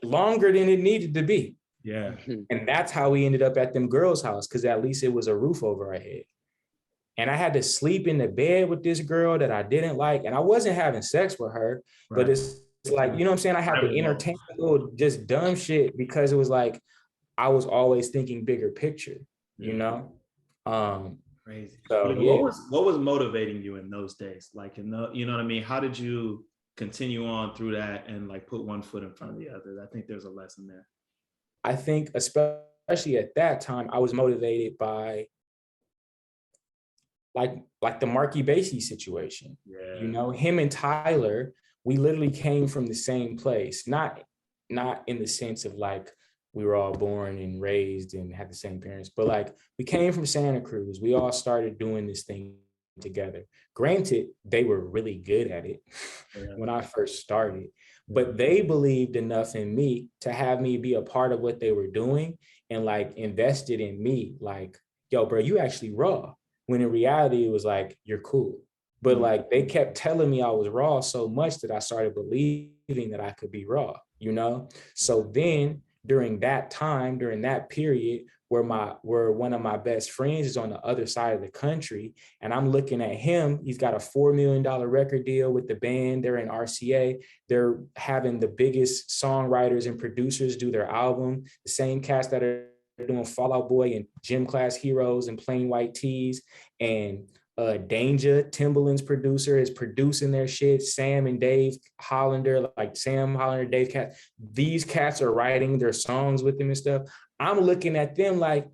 longer than it needed to be. Yeah. And that's how we ended up at them girls' house, because at least it was a roof over our head. And I had to sleep in the bed with this girl that I didn't like. And I wasn't having sex with her, but it's like, you know what I'm saying? I had to entertain a little just dumb shit because it was like, I was always thinking bigger picture, you know? Crazy. So, what was motivating you in those days? Like, you know what I mean? How did you continue on through that and like put one foot in front of the other? I think there's a lesson there. I think especially at that time, I was motivated by like the Marc E Bassy situation. Yeah. You know, him and Tyler, we literally came from the same place, not in the sense of like we were all born and raised and had the same parents, but like we came from Santa Cruz. We all started doing this thing together. Granted, they were really good at it when I first started, but they believed enough in me to have me be a part of what they were doing and like invested in me. Like, yo, bro, you actually raw. When in reality, it was like, you're cool. But like, they kept telling me I was raw so much that I started believing that I could be raw, you know? So then during that time, during that period where one of my best friends is on the other side of the country, and I'm looking at him, he's got a $4 million record deal with the band. They're in RCA. They're having the biggest songwriters and producers do their album, the same cast that are doing Fall Out Boy and Gym Class Heroes and Plain White Tees, and Danger, Timbaland's producer, is producing their shit. Sam and Dave Hollander, like Sam Hollander, Dave Cat, these cats are writing their songs with them and stuff. I'm looking at them like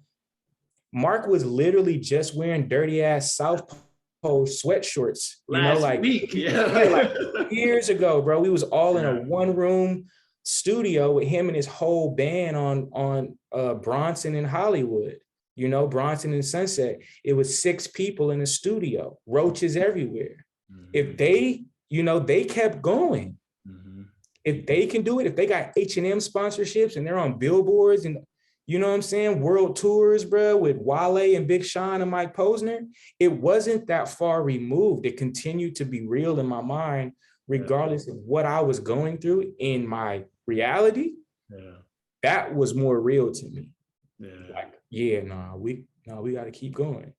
Marc was literally just wearing dirty ass South Pole sweatshorts, you know, like week. Like years ago, bro. We was all in a one room studio with him and his whole band on Bronson in Hollywood, you know, Bronson and Sunset. It was 6 people in the studio, roaches everywhere. Mm-hmm. If they, you know, they kept going. Mm-hmm. If they can do it, if they got H&M sponsorships and they're on billboards, and you know what I'm saying? World tours, bro, with Wale and Big Sean and Mike Posner. It wasn't that far removed. It continued to be real in my mind, regardless of what I was going through in my reality. Yeah. That was more real to me. Yeah. Like, we got to keep going.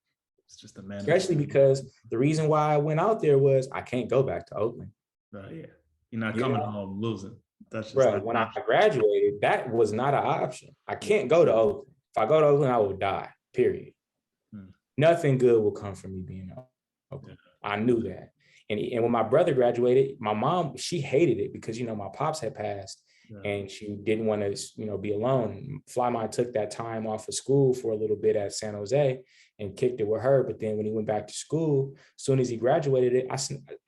It's just a man. Especially because the reason why I went out there was I can't go back to Oakland. Yeah. You're not coming home losing. That's just right. When I graduated, that was not an option. I can't go to Oakland. If I go to Oakland, I will die, period. Nothing good will come from me being in Oakland. Yeah. I knew that. And when my brother graduated, my mom, she hated it because, my pops had passed and she didn't want to, be alone. Fly Mine took that time off of school for a little bit at San Jose and kicked it with her. But then when he went back to school, as soon as he graduated,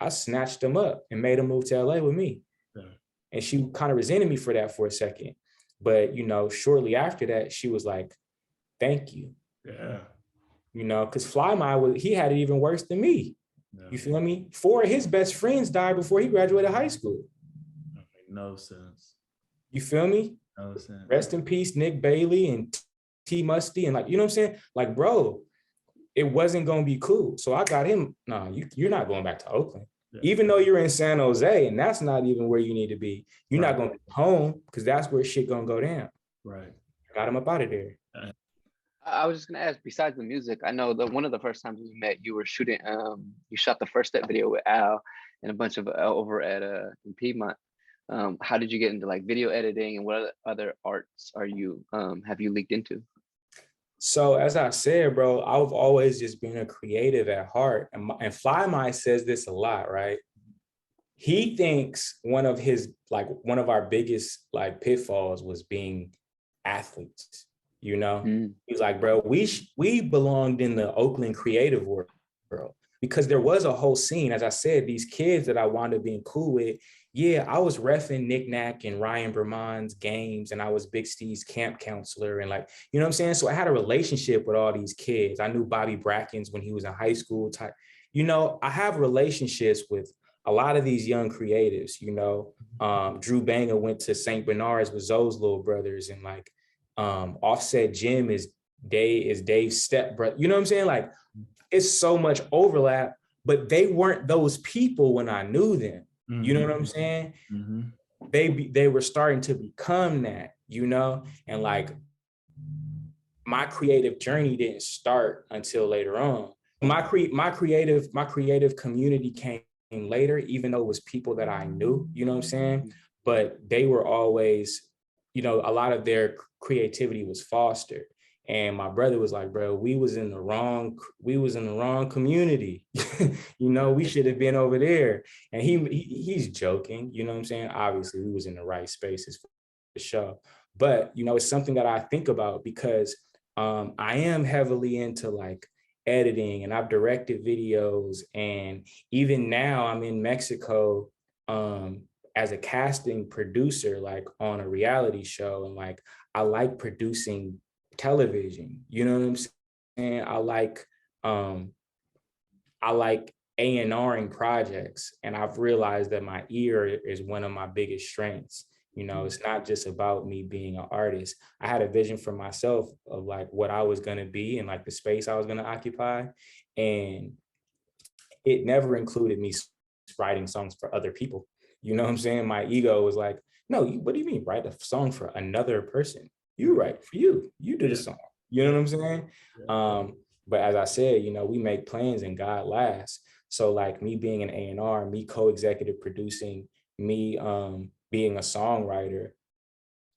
I snatched him up and made him move to LA with me. Yeah. And she kind of resented me for that for a second. But, shortly after that, she was like, thank you. Yeah. Because Fly Mine, he had it even worse than me. Yeah. You feel me? 4 of his best friends died before he graduated high school. No sense. You feel me? No sense. Rest in peace, Nick Bailey and T Musty. And you know what I'm saying? Like, bro, it wasn't going to be cool. So I got him. No, you're not going back to Oakland. Yeah. Even though you're in San Jose and that's not even where you need to be. You're not going to be home because that's where shit going to go down. Right. Got him up out of there. I was just gonna ask, besides the music, I know that one of the first times we met, you were shooting, you shot the First Step video with Al and a bunch of over at in Piedmont. How did you get into like video editing, and what other arts are you have you leaked into? So as I said, bro, I've always just been a creative at heart, and Fly Mine says this a lot, right? He thinks one of our biggest like pitfalls was being athletes. He's like, bro, we belonged in the Oakland creative world, bro, because there was a whole scene. As I said, these kids that I wound up being cool with. Yeah, I was reffing Nick Nack and Ryan Berman's games, and I was Big Steve's camp counselor, and like, you know what I'm saying? So I had a relationship with all these kids. I knew Bobby Brackens when he was in high school. I have relationships with a lot of these young creatives. Drew Banger went to St. Bernard's with Zoe's little brothers, and like. Offset Jim is Dave's stepbrother. You know what I'm saying? Like, it's so much overlap, but they weren't those people when I knew them. Mm-hmm. You know what I'm saying? Mm-hmm. They were starting to become that, and like my creative journey didn't start until later on. My creative community came later, even though it was people that I knew, you know what I'm saying? But they were always, a lot of their creativity was fostered. And my brother was like, bro, we was in the wrong community. We should have been over there. And he's joking, you know what I'm saying? Obviously we was in the right spaces for sure. But, it's something that I think about because I am heavily into like editing, and I've directed videos. And even now I'm in Mexico, as a casting producer, like on a reality show. And like, I like producing television, you know what I'm saying? I like A&Ring projects. And I've realized that my ear is one of my biggest strengths. It's not just about me being an artist. I had a vision for myself of like what I was going to be and like the space I was going to occupy. And it never included me writing songs for other people. You know what I'm saying? My ego was like, no, what do you mean write a song for another person? You write for you. You do the song. You know what I'm saying? But as I said, we make plans and God laughs. So like me being an A&R, me co-executive producing, me being a songwriter,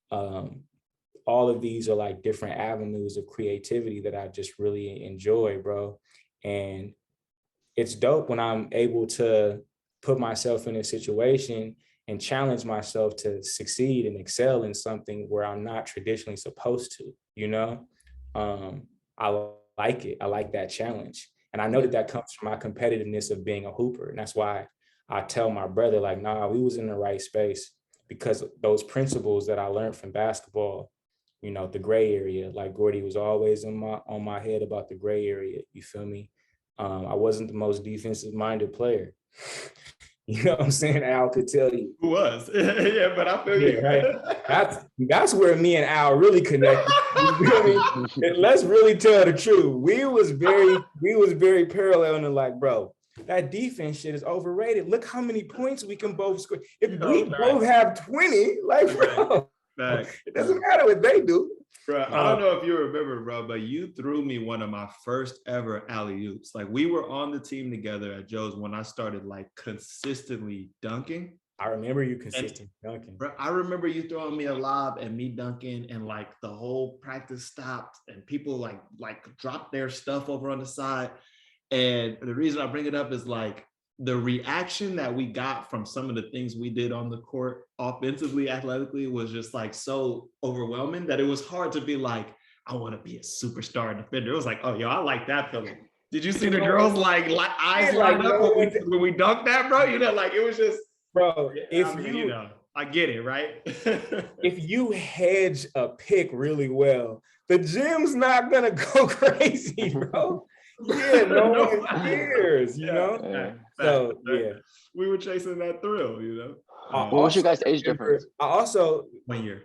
all of these are like different avenues of creativity that I just really enjoy, bro. And it's dope when I'm able to put myself in a situation and challenge myself to succeed and excel in something where I'm not traditionally supposed to, I like it. I like that challenge. And I know that comes from my competitiveness of being a hooper. And that's why I tell my brother, like, nah, we was in the right space because those principles that I learned from basketball, the gray area, like Gordy was always on my head about the gray area. You feel me? I wasn't the most defensive minded player. You know what I'm saying? Al could tell you. Who was? Yeah, but I feel you. Right? That's where me and Al really connected. You feel me? And let's really tell the truth. We was very parallel and like, bro, that defense shit is overrated. Look how many points we can both score. If we both have 20, like, bro, it doesn't matter what they do. Bro, I don't know if you remember, bro, but you threw me one of my first ever alley-oops. Like, we were on the team together at Joe's when I started like consistently dunking. I remember you consistently dunking. Bro, I remember you throwing me a lob and me dunking, and like the whole practice stopped and people like dropped their stuff over on the side. And the reason I bring it up is like the reaction that we got from some of the things we did on the court offensively, athletically, was just like so overwhelming that it was hard to be like, I want to be a superstar defender. It was like, oh, yo, I like that feeling. Did you see the girls like eyes light up when we dunked that, bro? You know, like it was just, bro, I get it, right? If you hedge a pick really well, the gym's not gonna go crazy, bro. Yeah, no one cares, you know? So, yeah. We were chasing that thrill, you know? What was your guys' age difference? I also, 1 year.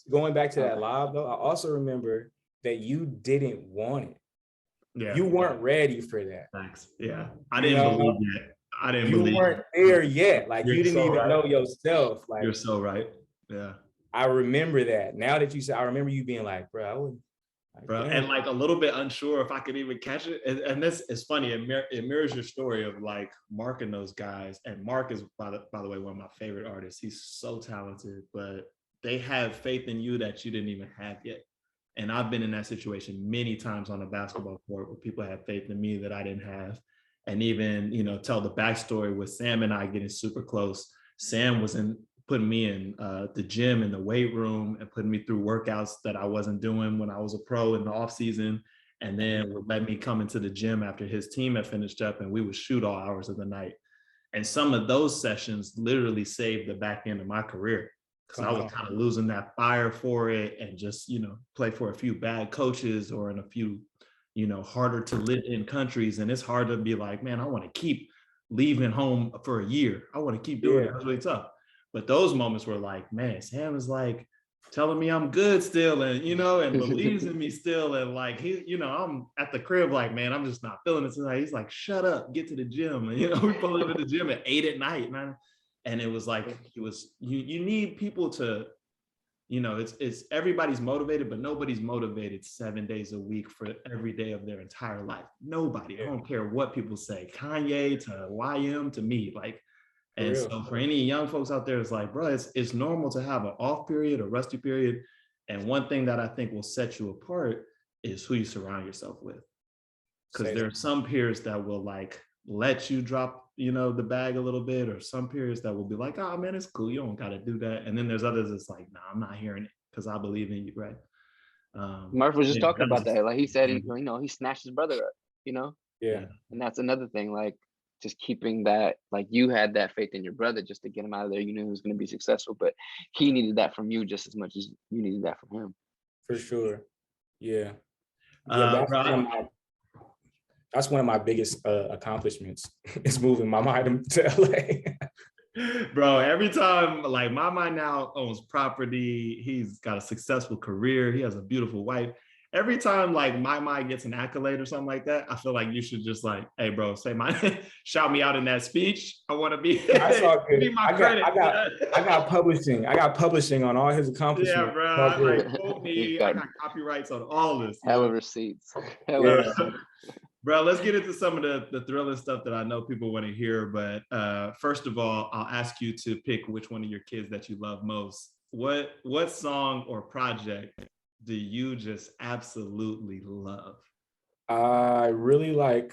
Going back to that lob, though, I also remember that you didn't want it. Yeah. You weren't ready for that. Thanks. Yeah. I didn't believe it. I didn't believe it. You weren't there yet. Like, you didn't even know yourself. Like, you're so right. Yeah. I remember that. Now that you said, I remember you being like, bro, I wouldn't. Bro, and like a little bit unsure if I could even catch it. And this is funny. It mirrors your story of like Marc and those guys. And Marc is, by the way, one of my favorite artists. He's so talented, but they have faith in you that you didn't even have yet. And I've been in that situation many times on a basketball court where people have faith in me that I didn't have. And even, you know, tell the backstory with Sam and I getting super close. Sam was putting me in the gym, in the weight room, and putting me through workouts that I wasn't doing when I was a pro in the off season. And then would let me come into the gym after his team had finished up, and we would shoot all hours of the night. And some of those sessions literally saved the back end of my career, because I was kind of losing that fire for it and just, you know, play for a few bad coaches or in a few, you know, harder to live in countries. And it's hard to be like, man, I want to keep leaving home for a year. I want to keep doing it. It's really tough. But those moments were like, man, Sam is like telling me I'm good still, and, you know, and believes in me still. And like, he, you know, I'm at the crib like, man, I'm just not feeling it tonight. He's like, shut up, get to the gym. And, you know, we pull into the gym at 8 p.m, man. And it was like, you need people to, you know, it's everybody's motivated, but nobody's motivated 7 days a week for every day of their entire life. Nobody. I don't care what people say, Kanye to YM to me, like. And so for any young folks out there, it's like, bro, it's normal to have an off period, a rusty period. And one thing that I think will set you apart is who you surround yourself with. Because there are some peers that will like let you drop, you know, the bag a little bit, or some peers that will be like, oh man, it's cool, you don't got to do that. And then there's others that's like, nah, I'm not hearing it because I believe in you, right? Murph was just talking about that. Like he said, you know, he snatched his brother up, you know? Yeah. And that's another thing, like, just keeping that, like you had that faith in your brother just to get him out of there. You knew he was going to be successful, but he needed that from you just as much as you needed that from him. For sure. Yeah. That's one of my biggest accomplishments is moving my mind to LA. Bro, every time, like my mind now owns property. He's got a successful career. He has a beautiful wife. Every time like my mind gets an accolade or something like that, I feel like you should just like, hey bro, say my shout me out in that speech. I want to be, be my credit. I got publishing. I got publishing on all his accomplishments. Yeah, bro. Like, quote me. I got copyrights on all this. Hell of receipts. Bro, let's get into some of the thrilling stuff that I know people want to hear. But first of all, I'll ask you to pick which one of your kids that you love most. What song or project do you just absolutely love? I really like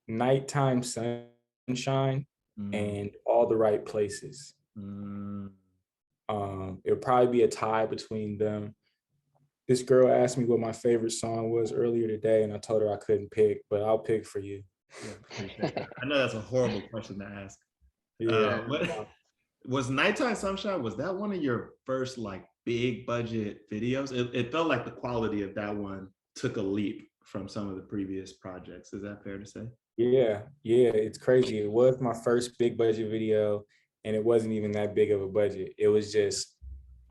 Nighttime Sunshine and All the Right Places. It'll probably be a tie between them. This girl asked me what my favorite song was earlier today, and I told her I couldn't pick, but I'll pick for you. Yeah, I know that's a horrible question to ask. Yeah. Was Nighttime Sunshine, was that one of your first like big budget videos? It felt like the quality of that one took a leap from some of the previous projects. Is that fair to say? Yeah, it's crazy. It was my first big budget video, and it wasn't even that big of a budget. It was just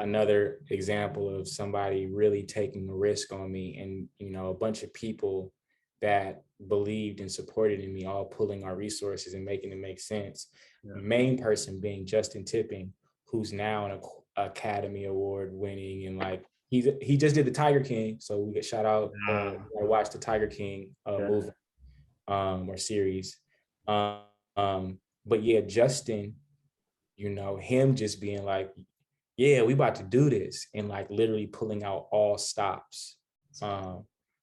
another example of somebody really taking a risk on me, and a bunch of people that believed and supported in me, all pulling our resources and making it make sense. Yeah. The main person being Justin Tipping, who's now an Academy Award winning, and like he just did the Tiger King, so we get shout out. I watched the Tiger King movie or series. But yeah, Justin, him just being like, yeah, we about to do this, and like literally pulling out all stops.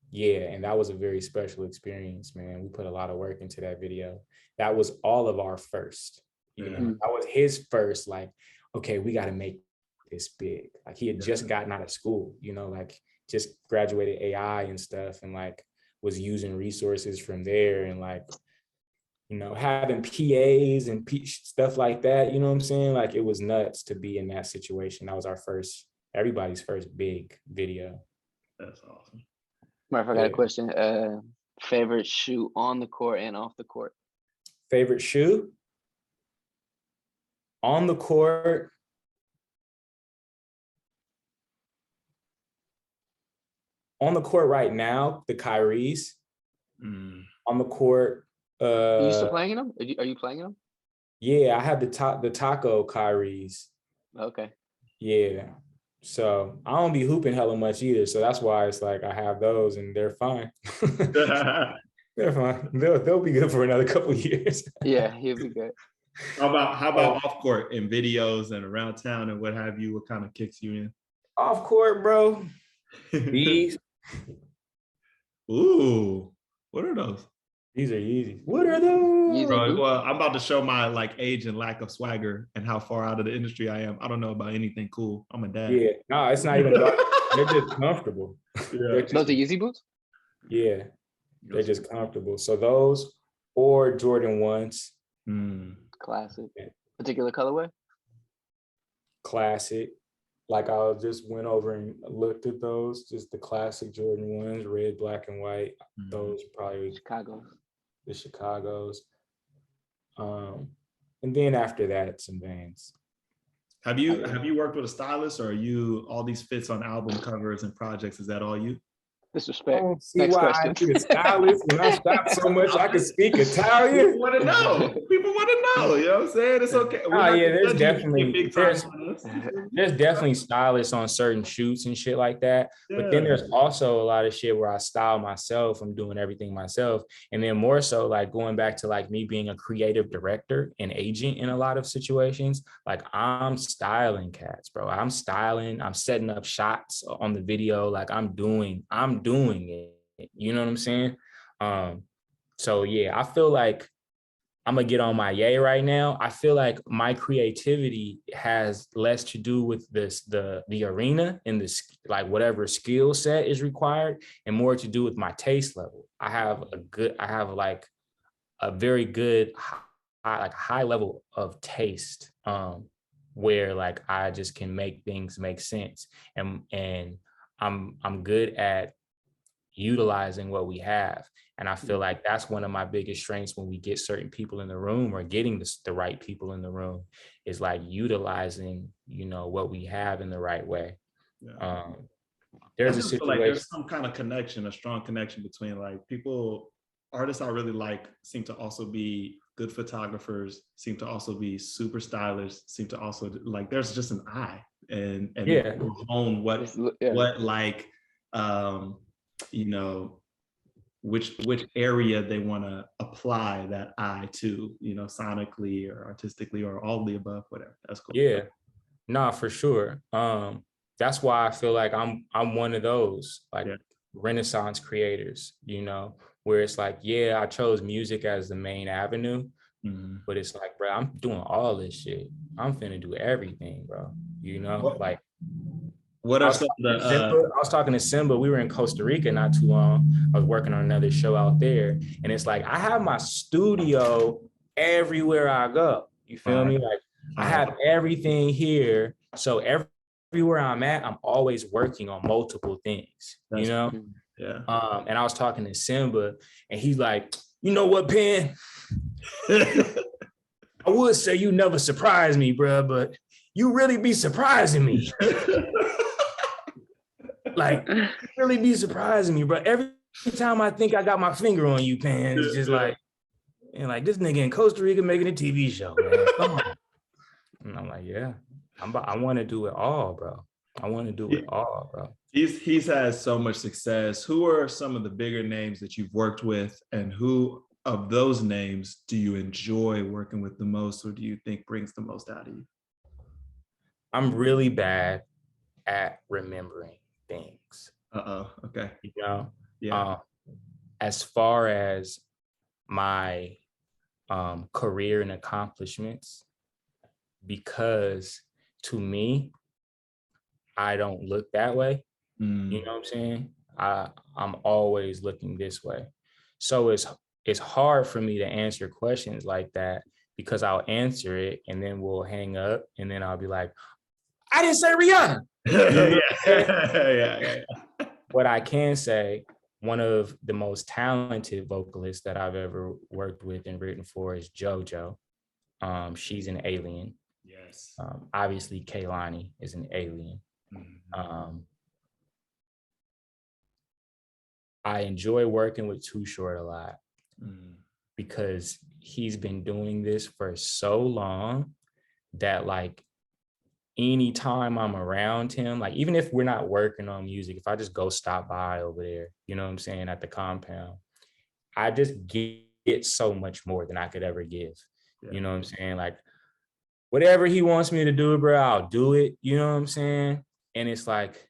Yeah, and that was a very special experience, man. We put a lot of work into that video. That was all of our first, that was his first, like, okay, we got to make this big. Like he had just gotten out of school, like just graduated AI and stuff, and like was using resources from there, and like, having PAs and stuff like that, you know what I'm saying? Like it was nuts to be in that situation. That was everybody's first big video. That's awesome. Murph, I got a question. Favorite shoe on the court and off the court? Favorite shoe? On the court. On the court right now, the Kyries. On the court. Are you still playing in them? Are you playing in them? Yeah, I have the taco Kyries. Okay. Yeah. So I don't be hooping hella much either. So that's why it's like I have those and they're fine. They're fine. They'll be good for another couple of years. Yeah, he'll be good. How about off court in videos and around town and what have you? What kind of kicks you in? Off court, bro. These. Ooh, what are those? These are easy. What are those? Bro, well, I'm about to show my like age and lack of swagger and how far out of the industry I am. I don't know about anything cool. I'm a dad. Yeah, no, it's not even about they're just comfortable. Yeah. Those are Yeezy boots? Yeah, they're just comfortable. So those or Jordan 1s. Classic. Particular colorway? Classic. Like I just went over and looked at those, just the classic Jordan 1s, red, black, and white. Those probably the Chicago's. And then after that, some Vans. Have you worked with a stylist, or are you all these fits on album covers and projects? Is that all you? Disrespect. Next question. I need a stylist when I stop so much I can speak Italian. People want to know. People want to know. You know what I'm saying? It's okay. There's definitely stylists on certain shoots and shit like that. Yeah. But then there's also a lot of shit where I style myself. I'm doing everything myself. And then more so like going back to like me being a creative director and agent in a lot of situations, like I'm styling cats, bro. I'm setting up shots on the video. Like I'm doing it. You know what I'm saying? So yeah, I feel like I'm gonna get on my yay right now. I feel like my creativity has less to do with the arena and this, like whatever skill set is required, and more to do with my taste level. I have like a very good high level of taste, where like I just can make things make sense, and I'm good at utilizing what we have. And I feel like that's one of my biggest strengths when we get certain people in the room, or getting the right people in the room, is like utilizing, what we have in the right way. Yeah. There's a situation. Like there's some kind of connection, a strong connection between like artists I really like seem to also be good photographers, seem to also be super stylists, seem to also like, there's just an eye and hone what like, which area they want to apply that eye to, sonically or artistically or all the above, whatever. That's cool. Yeah, nah, for sure. That's why I feel like I'm one of those like Renaissance creators, where it's like, I chose music as the main avenue, but it's like, bro, I'm doing all this shit. I'm finna do everything, bro. Like. What are some of the? I was talking to Simba. We were in Costa Rica not too long. I was working on another show out there, and it's like I have my studio everywhere I go. You feel me? Like I have everything here, so everywhere I'm at, I'm always working on multiple things. Yeah. And I was talking to Simba, and he's like, you know what, Penn? I would say you never surprise me, bro, but you really be surprising me. Like, really be surprising me, bro. Every time I think I got my finger on you, Penn, it's just like, and like this nigga in Costa Rica making a TV show, man. Come on. And I'm like, yeah, I want to do it all, bro. I want to do it all, bro. He's had so much success. Who are some of the bigger names that you've worked with, and who of those names do you enjoy working with the most, or do you think brings the most out of you? I'm really bad at remembering things. Okay. You know, yeah. As far as my career and accomplishments, because to me, I don't look that way. You know what I'm saying? I'm always looking this way. So it's hard for me to answer questions like that, because I'll answer it and then we'll hang up and then I'll be like, I didn't say Rihanna. Yeah. What I can say, one of the most talented vocalists that I've ever worked with and written for is JoJo. She's an alien. Yes. Obviously, Kehlani is an alien. I enjoy working with Too Short a lot because he's been doing this for so long that like anytime I'm around him, like even if we're not working on music, if I just go stop by over there, you know what I'm saying, at the compound, I just get so much more than I could ever give. Yeah. You know what I'm saying? Like whatever he wants me to do, bro, I'll do it. You know what I'm saying? And it's like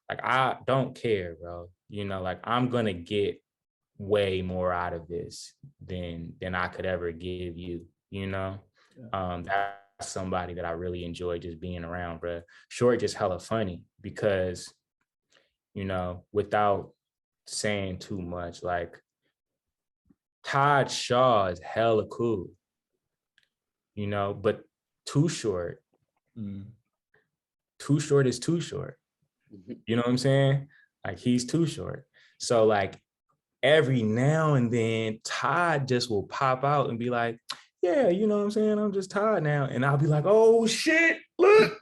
I don't care, bro. You know, like I'm gonna get way more out of this than I could ever give you, you know? Yeah. That's somebody that I really enjoy just being around, bro. Short, just hella funny because, you know, without saying too much, like Todd Shaw is hella cool, you know, but Too Short, Too Short is Too Short. You know what I'm saying? Like he's Too Short. So like every now and then Todd just will pop out and be like, yeah, you know what I'm saying? I'm just Todd now. And I'll be like, oh shit, look.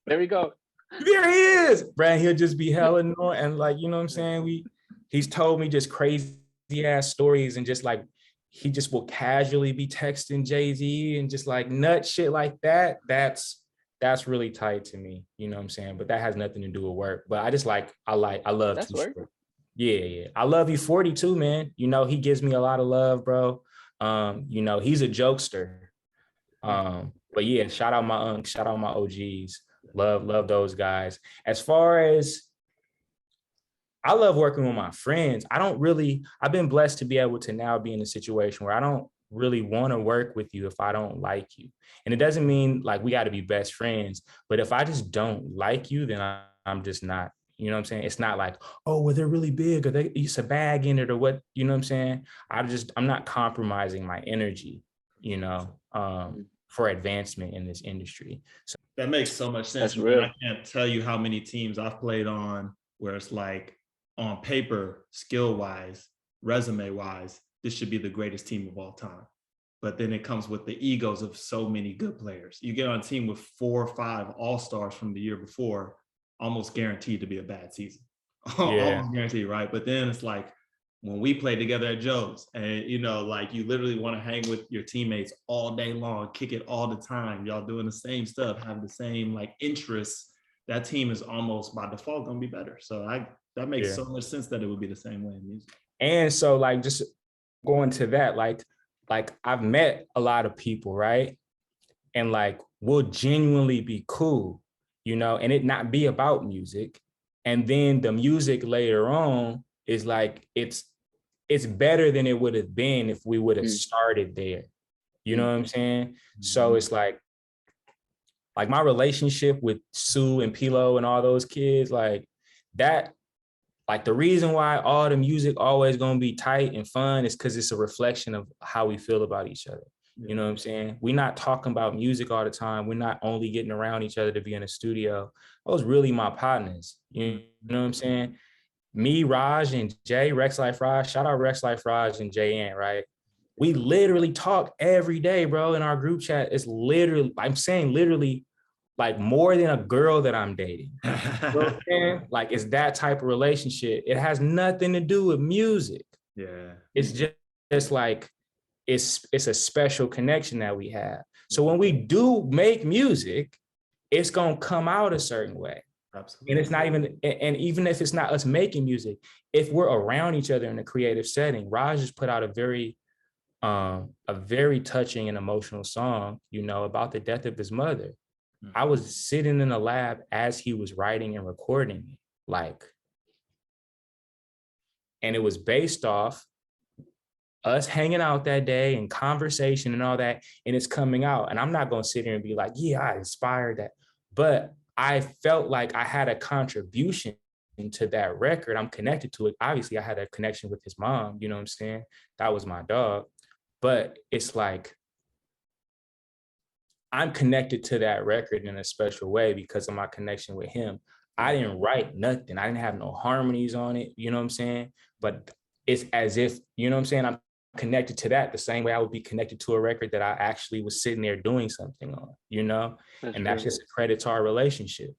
There we go. There he is. Brad, he'll just be hella annoying. And like, you know what I'm saying? He's told me just crazy ass stories and just like, he just will casually be texting Jay-Z and just like nut shit like that. That's really tight to me, you know what I'm saying? But that has nothing to do with work. But I just like, I love that's Too work. Short. Yeah. I love you 42, man. You know, he gives me a lot of love, bro. You know, he's a jokester. But yeah, shout out my OGs. Love those guys. As far as I love working with my friends. I've been blessed to be able to now be in a situation where I don't really want to work with you if I don't like you. And it doesn't mean like we got to be best friends, but if I just don't like you, then I'm just not, you know what I'm saying? It's not like, oh, well, they're really big or they use a bag in it or what, you know what I'm saying? I'm not compromising my energy, you know, for advancement in this industry. So that makes so much sense. That's real. I can't tell you how many teams I've played on where it's like on paper, skill-wise, resume-wise, this should be the greatest team of all time. But then it comes with the egos of so many good players. You get on a team with 4 or 5 all-stars from the year before, almost guaranteed to be a bad season. Yeah. Almost guaranteed, right? But then it's like when we played together at Joe's and, you know, like you literally want to hang with your teammates all day long, kick it all the time. Y'all doing the same stuff, have the same like interests. That team is almost by default going to be better. So that makes so much sense that it would be the same way in music. And so like, just going to that, like I've met a lot of people, right? And like, we'll genuinely be cool, you know, and it not be about music. And then the music later on is like, it's better than it would have been if we would have started there. You know what I'm saying? So it's like my relationship with Sue and Pilo and all those kids, like that, like the reason why all the music always gonna be tight and fun is because it's a reflection of how we feel about each other. You know what I'm saying? We're not talking about music all the time. We're not only getting around each other to be in a studio. Those really my partners. You know what I'm saying? me, Raj, and Jay, Rex Life Raj, shout out Rex Life Raj and Jay Ant, right? We literally talk every day, bro, in our group chat. It's literally, I'm saying literally, like more than a girl that I'm dating. You know what I'm saying? Like it's that type of relationship. It has nothing to do with music. Yeah. It's just like, it's a special connection that we have. So when we do make music, it's gonna come out a certain way. Absolutely. And it's not even, and even if it's not us making music, if we're around each other in a creative setting, Raj just put out a very touching and emotional song, you know, about the death of his mother. I was sitting in the lab as he was writing and recording it, like, and it was based off us hanging out that day and conversation and all that, and it's coming out. And I'm not going to sit here and be like, yeah, I inspired that. But I felt like I had a contribution to that record. I'm connected to it. Obviously, I had a connection with his mom, you know what I'm saying? That was my dog. But it's like, I'm connected to that record in a special way because of my connection with him. I didn't write nothing. I didn't have no harmonies on it, you know what I'm saying? But it's as if, you know what I'm saying? I'm connected to that the same way I would be connected to a record that I actually was sitting there doing something on, you know? That's just a credit to our relationship.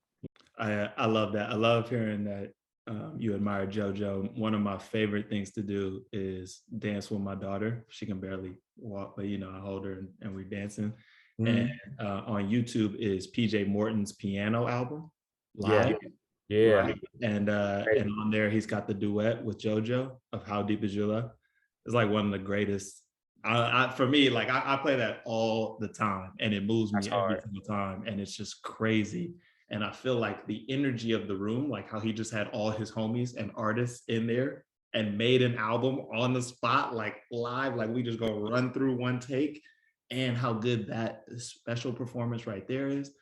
I love that. I love hearing that you admire JoJo. One of my favorite things to do is dance with my daughter. She can barely walk, but you know, I hold her and we're dancing. And on YouTube is PJ Morton's piano album, Live. Yeah. Right? And on there, he's got the duet with JoJo of How Deep Is Your Love. It's like one of the greatest. For me, like I play that all the time and it moves me every single time. And it's just crazy. And I feel like the energy of the room, like how he just had all his homies and artists in there and made an album on the spot, like live, like we just go run through one take. And how good that special performance right there is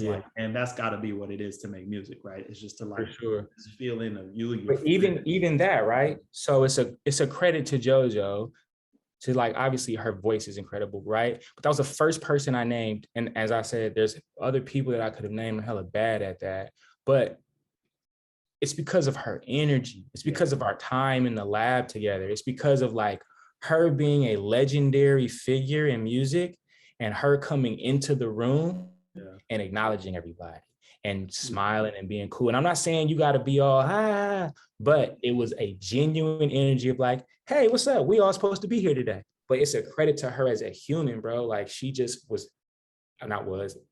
like, and that's got to be what it is to make music, right? It's just to like this feeling of you. But even that, right? So it's a credit to JoJo, to like, obviously her voice is incredible, right? But that was the first person I named. And as I said, there's other people that I could have named hella bad at that, but it's because of her energy. It's because of our time in the lab together. It's because of like her being a legendary figure in music and her coming into the room and acknowledging everybody and smiling and being cool. And I'm not saying you got to be all, but it was a genuine energy of like, hey, what's up? We all supposed to be here today. But it's a credit to her as a human, bro. Like she just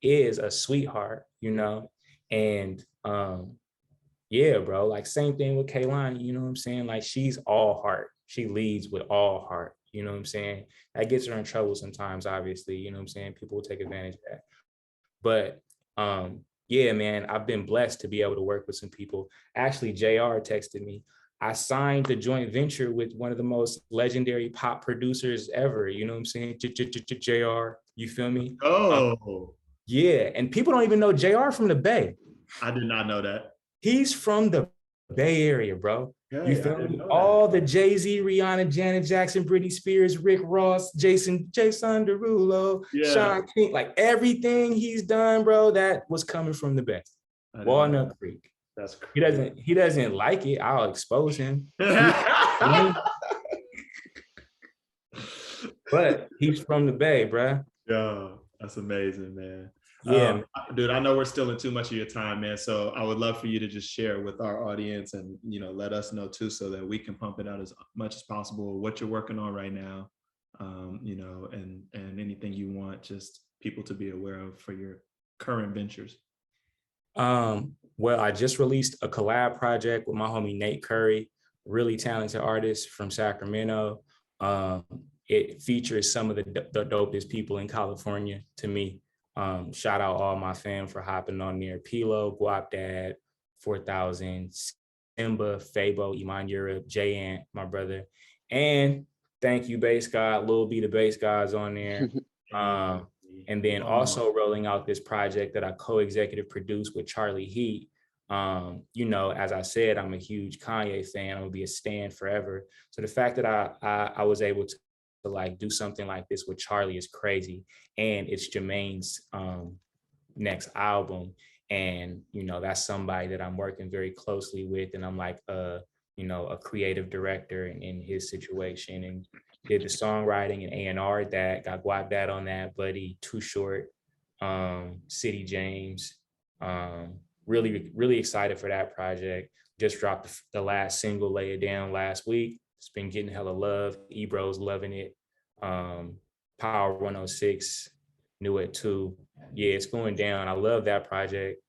is a sweetheart, you know? And yeah, bro, like same thing with Kehlani, you know what I'm saying? Like she's all heart. She leads with all heart, you know what I'm saying? That gets her in trouble sometimes, obviously, you know what I'm saying? People will take advantage of that. But yeah, man, I've been blessed to be able to work with some people. Actually, JR texted me. I signed the joint venture with one of the most legendary pop producers ever, you know what I'm saying? JR, you feel me? Oh. Yeah, and people don't even know JR from the Bay. I did not know that. He's from the Bay Area, bro. You feel me? All the Jay-Z, Rihanna, Janet Jackson, Britney Spears, Rick Ross, Jason Derulo, Sean King, like everything he's done, bro, that was coming from the Bay. Walnut Creek. That's crazy. He doesn't like it. I'll expose him. But he's from the Bay, bro. Yeah, that's amazing, man. Yeah, dude, I know we're still in too much of your time, man. So I would love for you to just share with our audience and, you know, let us know too, so that we can pump it out as much as possible, what you're working on right now, you know, and anything you want just people to be aware of for your current ventures. Well, I just released a collab project with my homie Nate Curry, really talented artist from Sacramento. It features some of the dopest people in California to me. Shout out all my fam for hopping on there. Pilo, Guap Dad, 4000, Simba, Fabo, Iman Europe, J Ant, my brother. And thank you, Bass God, Lil B the Bass God's on there. And then also rolling out this project that I co-executive produced with Charlie Heat. You know, as I said, I'm a huge Kanye fan. I'm gonna be a stan forever. So the fact that I was able to like do something like this with Charlie is crazy. And it's Jermaine's next album. And, you know, that's somebody that I'm working very closely with. And I'm like a you know, a creative director in his situation, and did the songwriting and A&R that, got Guap Dad on that, Buddy, Too Short, City James. Really excited for that project. Just dropped the last single, Lay It Down, last week. It's been getting hella love. Ebro's loving it. Power 106 knew it too. Yeah, it's going down. I love that project.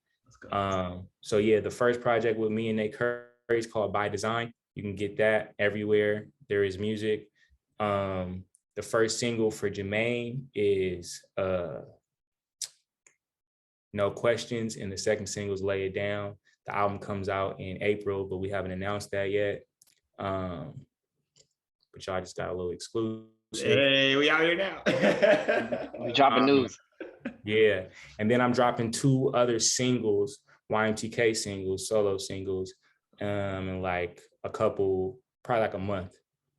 So yeah, the first project with me and Nate Curry is called By Design. You can get that everywhere there is music. The first single for Jermaine is No Questions, and the second single is Lay It Down. The album comes out in April, but we haven't announced that yet. But y'all just got a little exclusive. Hey, we out here now. We dropping news. Yeah, and then I'm dropping 2 other singles, YMTK singles, solo singles, in like probably like a month.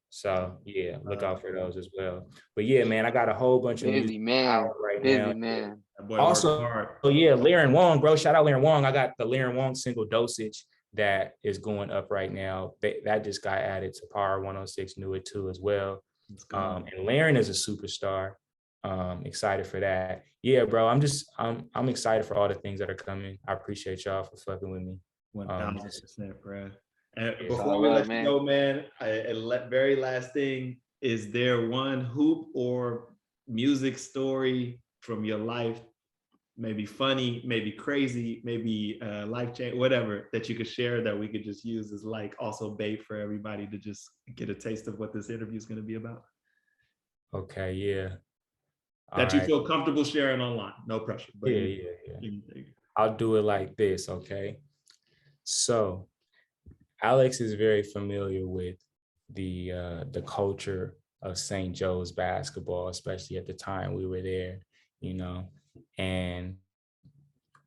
So yeah, look out for those as well. But yeah, man, I got a whole bunch of Busy music man, out right busy now. man. Also, yeah, Liren Wong, bro. Shout out Liren Wong. I got the Liren Wong single Dosage that is going up right now. That just got added to Power 106 Knew It Too as well. And Liren is a superstar. Excited for that. Yeah, bro. I'm excited for all the things that are coming. I appreciate y'all for fucking with me. 1000%, bro. And Yes, before we let you go, man, very last thing, is there one hoop or music story from your life, maybe funny, maybe crazy, maybe life-changing, whatever, that you could share that we could just use as like also bait for everybody to just get a taste of what this interview is going to be about? Okay, yeah. That you feel comfortable sharing online, no pressure. But yeah. I'll do it like this, okay? So Alex is very familiar with the culture of St. Joe's basketball, especially at the time we were there, you know. And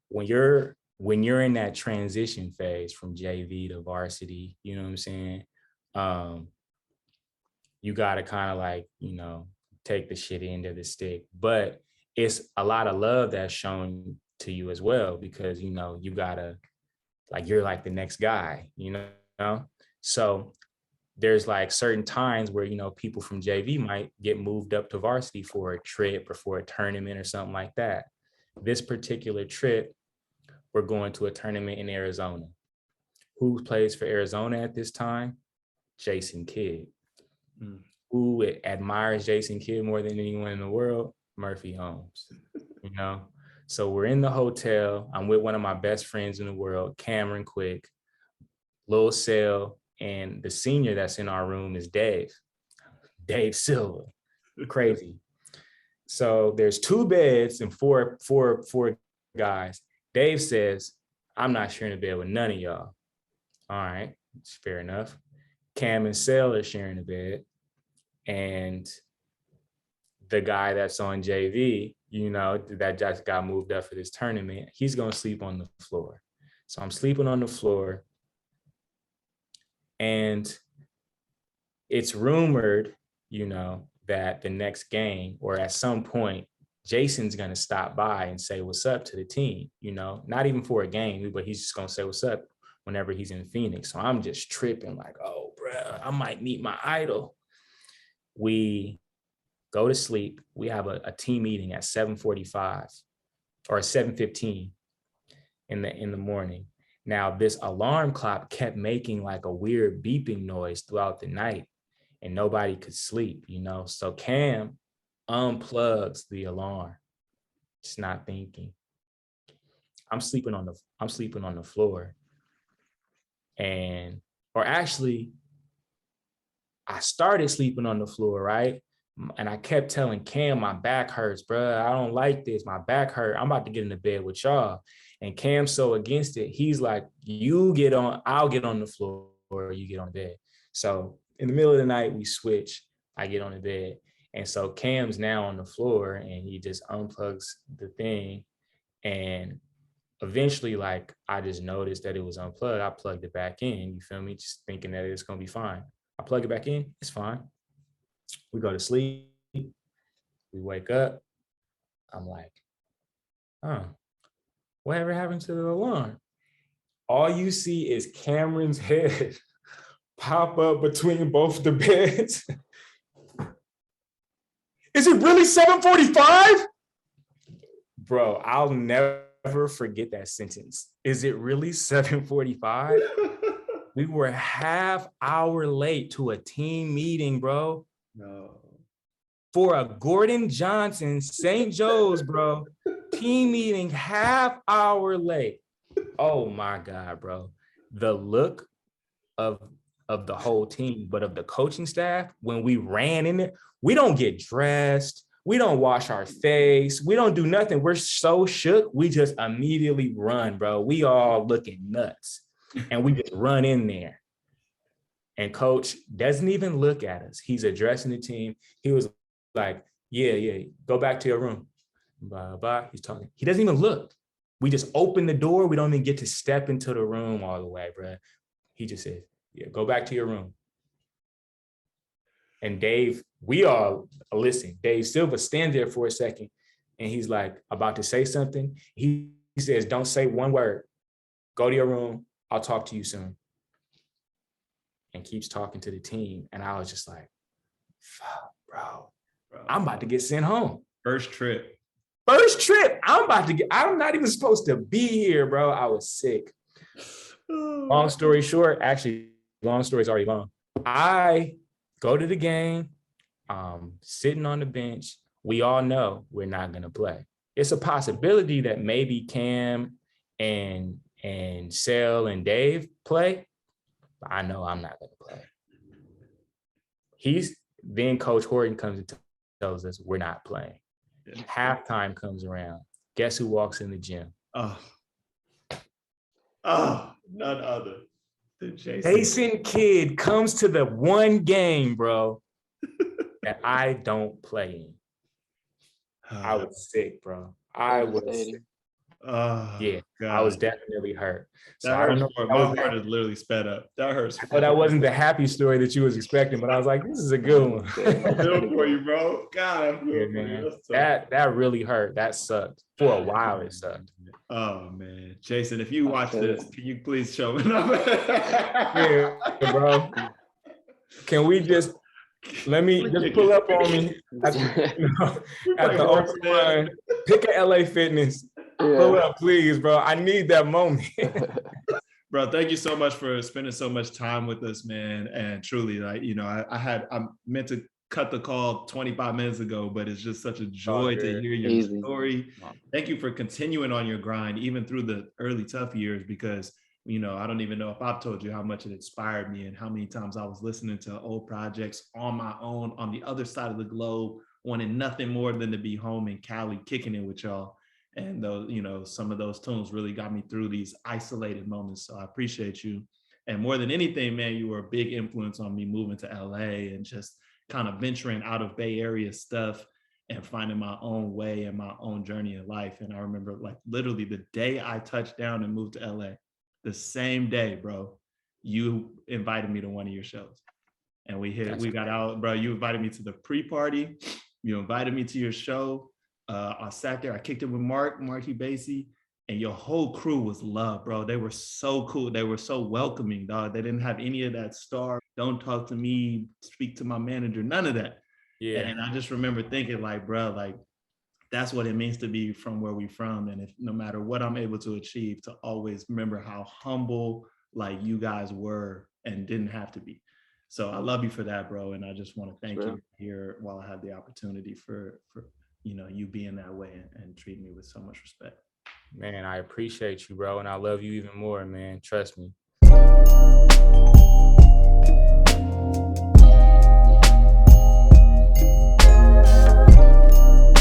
when you're in that transition phase from JV to varsity, you know what I'm saying? You gotta kind of like, you know, take the shit end of the stick. But it's a lot of love that's shown to you as well, because, you know, you gotta, like, you're like the next guy, you know? So there's like certain times where, you know, people from JV might get moved up to varsity for a trip or for a tournament or something like that. This particular trip, we're going to a tournament in Arizona. Who plays for Arizona at this time? Jason Kidd. Who admires Jason Kidd more than anyone in the world? Murphy Holmes, you know? So we're in the hotel. I'm with one of my best friends in the world, Cameron Quick, Lil Sale, and the senior that's in our room is Dave Silva. Crazy. So there's 2 beds and four guys. Dave says, I'm not sharing a bed with none of y'all. All right, it's fair enough. Cam and Sale are sharing a bed. And the guy that's on JV, you know, that just got moved up for this tournament, he's gonna sleep on the floor. So I'm sleeping on the floor. And it's rumored, you know, that the next game or at some point, Jason's going to stop by and say what's up to the team, you know, not even for a game, but he's just going to say what's up whenever he's in Phoenix. So I'm just tripping like, oh, bro, I might meet my idol. We go to sleep. We have a team meeting at 7:45 or 7:15 in the morning. Now, this alarm clock kept making like a weird beeping noise throughout the night and nobody could sleep, you know? So Cam unplugs the alarm, just not thinking. I'm sleeping on the floor. Or actually, I started sleeping on the floor, right? And I kept telling Cam, my back hurts, bro. I don't like this. My back hurt. I'm about to get in the bed with y'all. And Cam's so against it. He's like, I'll get on the floor, or you get on the bed. So in the middle of the night, we switch. I get on the bed. And so Cam's now on the floor and he just unplugs the thing. And eventually, like, I just noticed that it was unplugged. I plugged it back in, you feel me? Just thinking that it's gonna be fine. I plug it back in, it's fine. We go to sleep, we wake up. I'm like, whatever happened to the alarm? All you see is Cameron's head pop up between both the beds. Is it really 7:45? Bro, I'll never forget that sentence. Is it really 7:45? We were half hour late to a team meeting, bro. No. For a Gordon Johnson, St. Joe's, bro. Team meeting half hour late. Oh my God, bro. The look of the whole team, but of the coaching staff, when we ran in it, we don't get dressed. We don't wash our face. We don't do nothing. We're so shook. We just immediately run, bro. We all looking nuts. And we just run in there. And coach doesn't even look at us. He's addressing the team. He was like, yeah, go back to your room. Blah, blah. He's talking. He doesn't even look. We just open the door. We don't even get to step into the room all the way, bro. He just said, yeah, go back to your room. And Dave, we all listen. Dave Silva stands there for a second and he's like about to say something. He says, don't say one word. Go to your room. I'll talk to you soon. And keeps talking to the team. And I was just like, fuck, bro, I'm about to get sent home. First trip. I'm not even supposed to be here, bro. I was sick. Long story short, actually, long story is already long. I go to the game, sitting on the bench. We all know we're not going to play. It's a possibility that maybe Cam and Sel and Dave play, but I know I'm not going to play. Then Coach Horton comes and tells us we're not playing. Halftime comes around. Guess who walks in the gym? Oh, none other than Jason Kidd comes to the one game, bro, that I don't play in. I was sick, bro. I was sick. Yeah, God. I was definitely hurt. So I don't know. My heart is literally sped up. That hurts. But that wasn't the happy story that you was expecting. But I was like, this is a good one. I feel for you, bro. God, I feel for you. That really hurt. That sucked. For a while, it sucked. Oh man, Jason, if you watch this, can you please show me number? Yeah, bro. Can we just pull up on me at the open line, pick a LA Fitness. Pull up, please, bro. I need that moment. Bro, thank you so much for spending so much time with us, man. And truly, like, I meant to cut the call 25 minutes ago, but it's just such a joy to hear your story. Thank you for continuing on your grind, even through the early tough years, because, I don't even know if I've told you how much it inspired me and how many times I was listening to old projects on my own, on the other side of the globe, wanting nothing more than to be home in Cali, kicking it with y'all. And those, some of those tunes really got me through these isolated moments. So I appreciate you. And more than anything, man, you were a big influence on me moving to LA and just kind of venturing out of Bay Area stuff and finding my own way and my own journey in life. And I remember, like, literally the day I touched down and moved to LA, the same day, bro, you invited me to one of your shows. And we got out, bro. You invited me to the pre-party. You invited me to your show. I sat there, I kicked it with Marc E, Bassy, and your whole crew was love, bro. They were so cool. They were so welcoming, dog. They didn't have any of that don't talk to me, speak to my manager, none of that. Yeah. And I just remember thinking, like, bro, like, that's what it means to be from where we from. And if no matter what I'm able to achieve, to always remember how humble, like, you guys were and didn't have to be. So I love you for that, bro. And I just want to thank you here while I have the opportunity for you being that way and treating me with so much respect. Man, I appreciate you, bro. And I love you even more, man. Trust me.